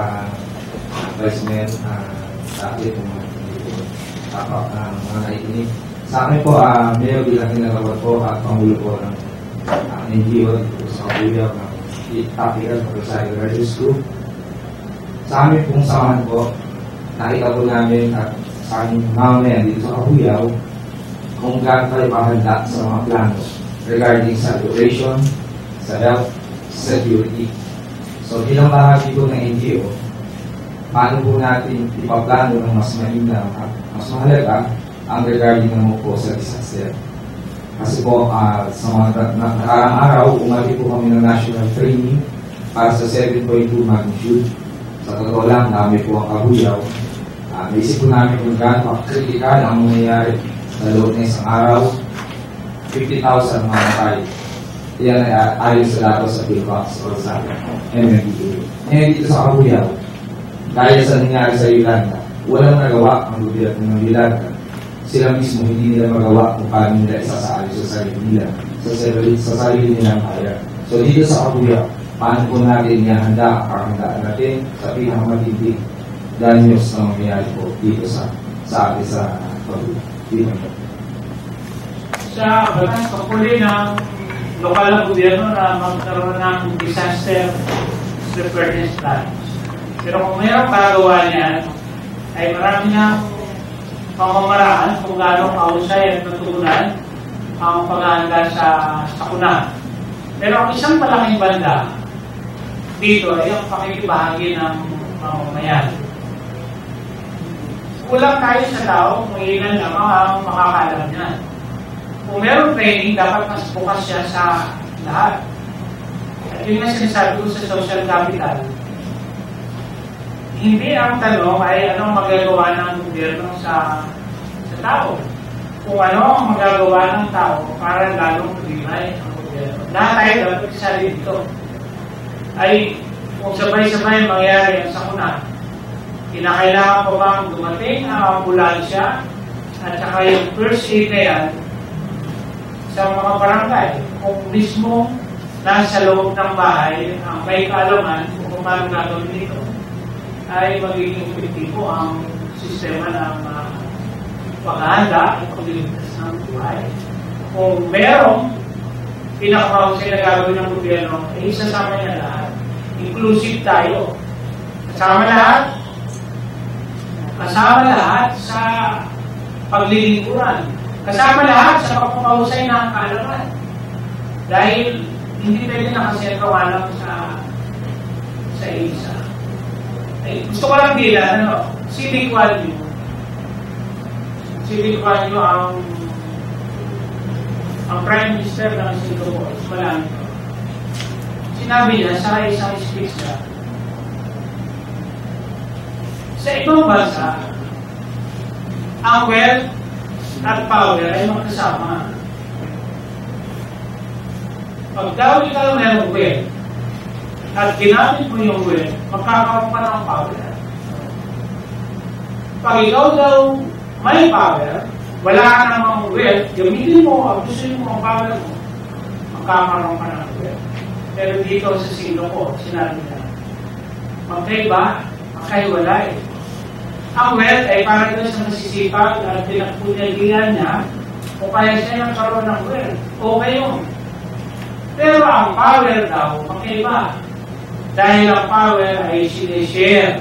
Vice Mayor, sa akin po mga naikinig. Sa akin po, Mayor bilang kinagawad po at Pangulo po ng NGO dito sa Kabuyaw ng Tactical Motorcycle Riders Group. Sa amin pong samahan po, nakita po namin at sa aming mamaya dito sa Kabuyaw kung gaano tayo mahanda sa mga plano regarding sa operation, sa health, security. So bilang bahagi po ng NGO, paano po natin ipaplano ng mas mainam at mas mahalaga ang regarding naman po sa disaster. Kasi po sa mga nakarang araw, umati po kami ng national training para sa 7.2 magnitude. Sa totoo lang, dami po ang Kabuyaw. Naisip po namin kung gaano critical ang mangyayari sa loob ng isang araw. 50,000 mga tayo. Yan ay ayon sa datos sa Philbox o sa MMDA. Ngayon dito sa Kabuyaw, dahil sa nangyari sa Yolanda, walang nagawa ang gobyerno ng Yolanda. Sila mismo hindi nila magawa kung paano nila isasali sa sarili nila, sa sarili nilang kaya. So dito sa Kabuyaw, paano po natin ihanda ang panghandaan natin sa pinakamatindi danyos na mangyayari po dito sa atin sa Kabuyaw.
Sa batas kapuli ng lokal na gobyerno na magkaroon ng disaster preparedness plans. Pero kung mayroong kagawa niyan, ay marami na pamamaraan kung gaano kahusay at natugunan ang paghahanda sa sakuna. Pero ang isang malaking banda dito ay ang pakikibahagi ng mamamayan. Kulang tayo sa tao kung ilan lang ang makakalam niyan. Kung meron training, dapat mas bukas siya sa lahat. At yun nga sinasabi ko sa social capital, hindi ang tanong ay anong magagawa ng gobyerno sa tao. Kung ano ang magagawa ng tao para lalong paglimay ang gobyerno. Lahat tayo dapat isa dito. Ay kung sabay-sabay mangyari ang sakuna, kinakailangan pa bang dumating ang ambulansya at saka yung first aid na yan sa mga barangay. Kung mismo nasa loob ng bahay ang may kaalaman kung paano gagawin dito, ay magiging epektibo ang sistema ng paghahanda at pagliligtas ng buhay. Kung merong pinakamahusay na gagawin ng gobyerno, ay isasama niya lahat. Inclusive tayo. Kasama lahat sa paglilingkuran. Kasama lahat sa pagpapahusay ng kaalaman. Dahil hindi pwede nakasentro lang sa isa. Ay, gusto ko lang bilang, si Lee Kuan Yew. Si Lee Kuan Yew ang Prime Minister ng Singapore. Malami ko. Sinabi niya sa isang speech niya, sa ibang bansa, ang wealth at power ay magkasama. Pag daw ikaw mayroong wealth, at ginamit mo yung wealth, magkakaroon pa ng power. Pag ikaw daw may power, wala ka namang wealth, gamitin mo, abusin mo ang power mo, magkakaroon pa ng wealth. Pero dito sa Singapore, sinabi na, magkaiba, magkaiwalay. Ang wealth ay para doon sa masisipag at pinagpunyagilan niya, o kaya siya nagkaroon ng wealth. Okay yun. Pero ang power daw, magkaiba. Dahil ang power ay sinishare.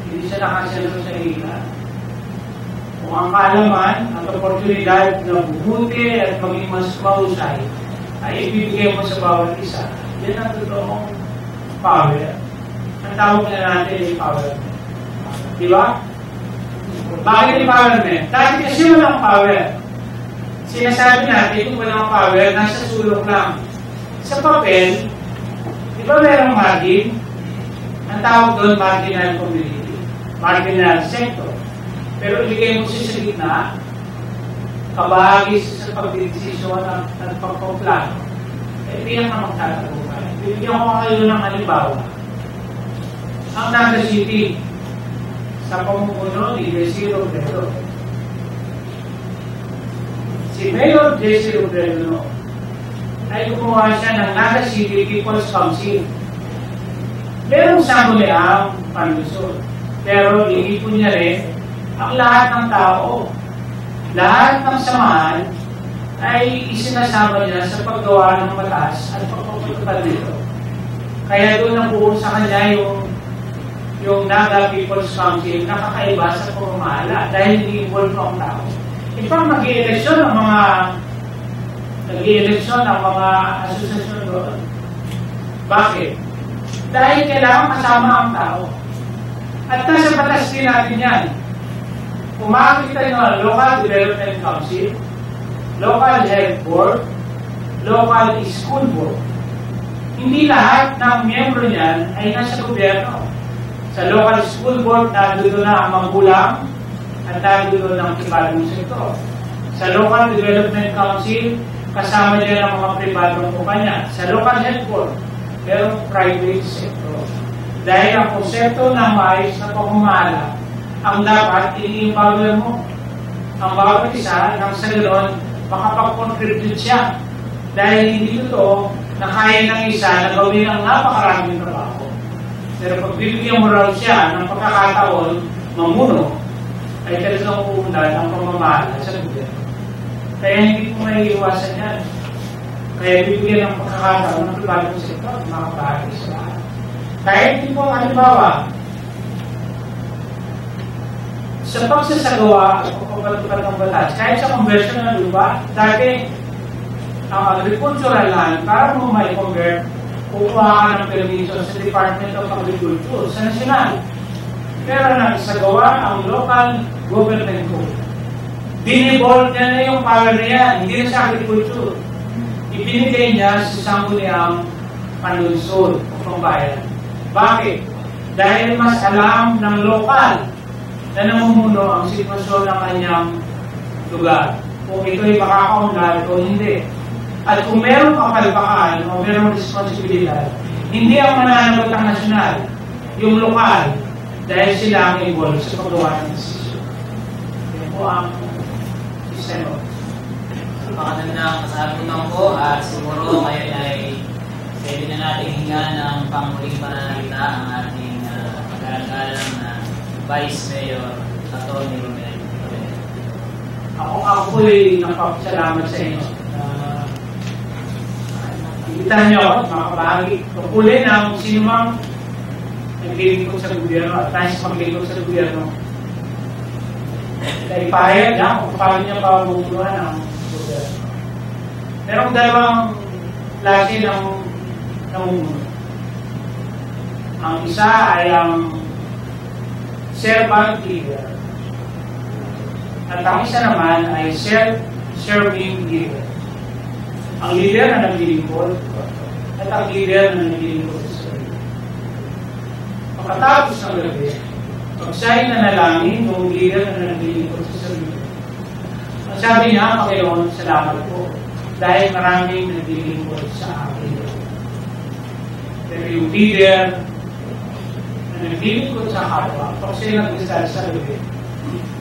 Hindi siya nakasalo sa ilan. Kung ang kaalaman at oportunidad na bubuti at maging mas mahusay ay ibibigay mo sa bawat isa, yan ang totoong power. Ang tawag na natin ay power. Di ba? Bakit empowerment? Dahil kasi walang power. Sinasabi natin kung walang power, nasa sulok lang. Sa papel, di ba mayroong margin? Ang tawag doon, marginal community. Marginal sector. Pero ibigay mo siya sa gitna, kabahagi sa pagdidesisyon at pagpaplano. Eh, piyak na magtatagumpay. Bibigyan ko kayo ng halimbawa. Ang Naga City, sa pamumuno ni J.C. Robredo. Si Mayor J.C. Robredo ay gumawa siya ng Naga City People's Council. Merong sangguniang panlusod. Pero iipon niya rin ang lahat ng tao. Lahat ng samahan ay isinasama niya sa paggawa ng batas at pagpapatupad nito. Kaya doon ang buo sa kanya yung Naga People's Council na kakaiba sa pamamahala dahil hindi involved ang tao. Ipang nag-i-eleksyon ang mga asosasyon doon. Bakit? Dahil kailangan kasama ang tao. At nasa batas din natin yan. Kung makakita nyo ang Local Development Council, Local Health Board, Local School Board, hindi lahat ng miyembro niyan ay nasa gobyerno. Sa Local School Board, nandun na ang magulang at nandun ang pribadong sektor. Sa Local Development Council, kasama niya ang mga pribadong kumpanya. Sa Local Health Board, merong private sector. Dahil ang konsepto ng maayos na pamamahala, ang dapat i-empower mo. Ang bawat isa nang sa ganoon, makapag-contribute siya. Dahil hindi totoo na kaya ng isa na gawin ang napakaraming trabaho. Pero pag bibigyan mo raw siya ng pagkakataon, mamuno, ay talagang uundan ang pamamahala sa gobyerno. Kaya hindi ko may iwasan yan. Kaya bibigyan ng pagkakataon ng pribadong sektor, makapahagi sa lahat. Kaya hindi po, halimbawa, sa pagsasagawa at pagpapatupad ng batas, kahit sa conversion ng lupa, dati ang agricultural land, para mo may convert, kukuha ka ng permission sa Department of Agriculture, sa national. Pero nagsagawa ang local government code. Binibold niya na yung power niya, hindi na sa agriculture. Ibinigay niya sa sangguniang panunsod o pambayan. Bakit? Dahil mas alam ng lokal na namumuno ang sitwasyon ng kanyang lugar. Kung ito'y makakaunlad o hindi. At kung merong kapalpakan o merong responsibilidad, hindi ang mananagot ang nasyonal, yung lokal, dahil sila ang involved sa paggawa ng desisyon. Yan po ang sistema.
Pakagandang kasagutan po at siguro ngayon ay pwede na natin hinga ng panghuling pananalita ang ating pagkakalang na Vice Mayor Atty. Romel.
Ako po'y napapasalamat sa inyo. Imbitahan niyo ako, makabahagi. Tungkulin ang sinumang naglilingkod sa gobyerno at tayo sa paglingkod sa gobyerno. Dahil pahayag na kung paano niya pamumunuhan ang gobyerno. Merong dalawang klase ng namumuno. Ang isa ay ang servant leader. At ang isa naman ay self-serving leader. Ang leader na naglilingkod at ang leader na naglilingkod sa sarili. Pagkatapos ng gabi, pag siya'y nanalangin ng leader na naglilingkod sa sarili. Ang sabi niya, Panginoon, salamat po dahil maraming naglilingkod sa akin. Pero yung leader na naglilingkod sa kapwa, pag siya'y nagdasal sa gabi,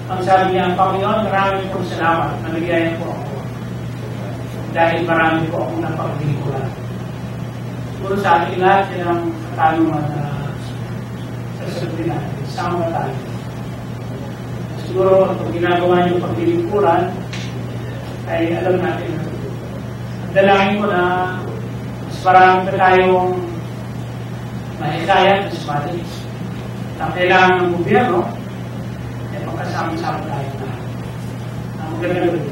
ang sabi niya, Panginoon, maraming pong salamat na nagyayan po ako. Dahil marami po akong napaglingkuran. Siguro sa ating lahat, yan ang katanungan na sasagutin natin. Sama tayo. Siguro, kung ginagawa niyo paglingkuran, ay alam natin na dalangin ko na mas marami pa tayong mahikayan, mas madalis. Ang kailangan ng gobyerno, ay magkasama-sama tayo na. Ang magandang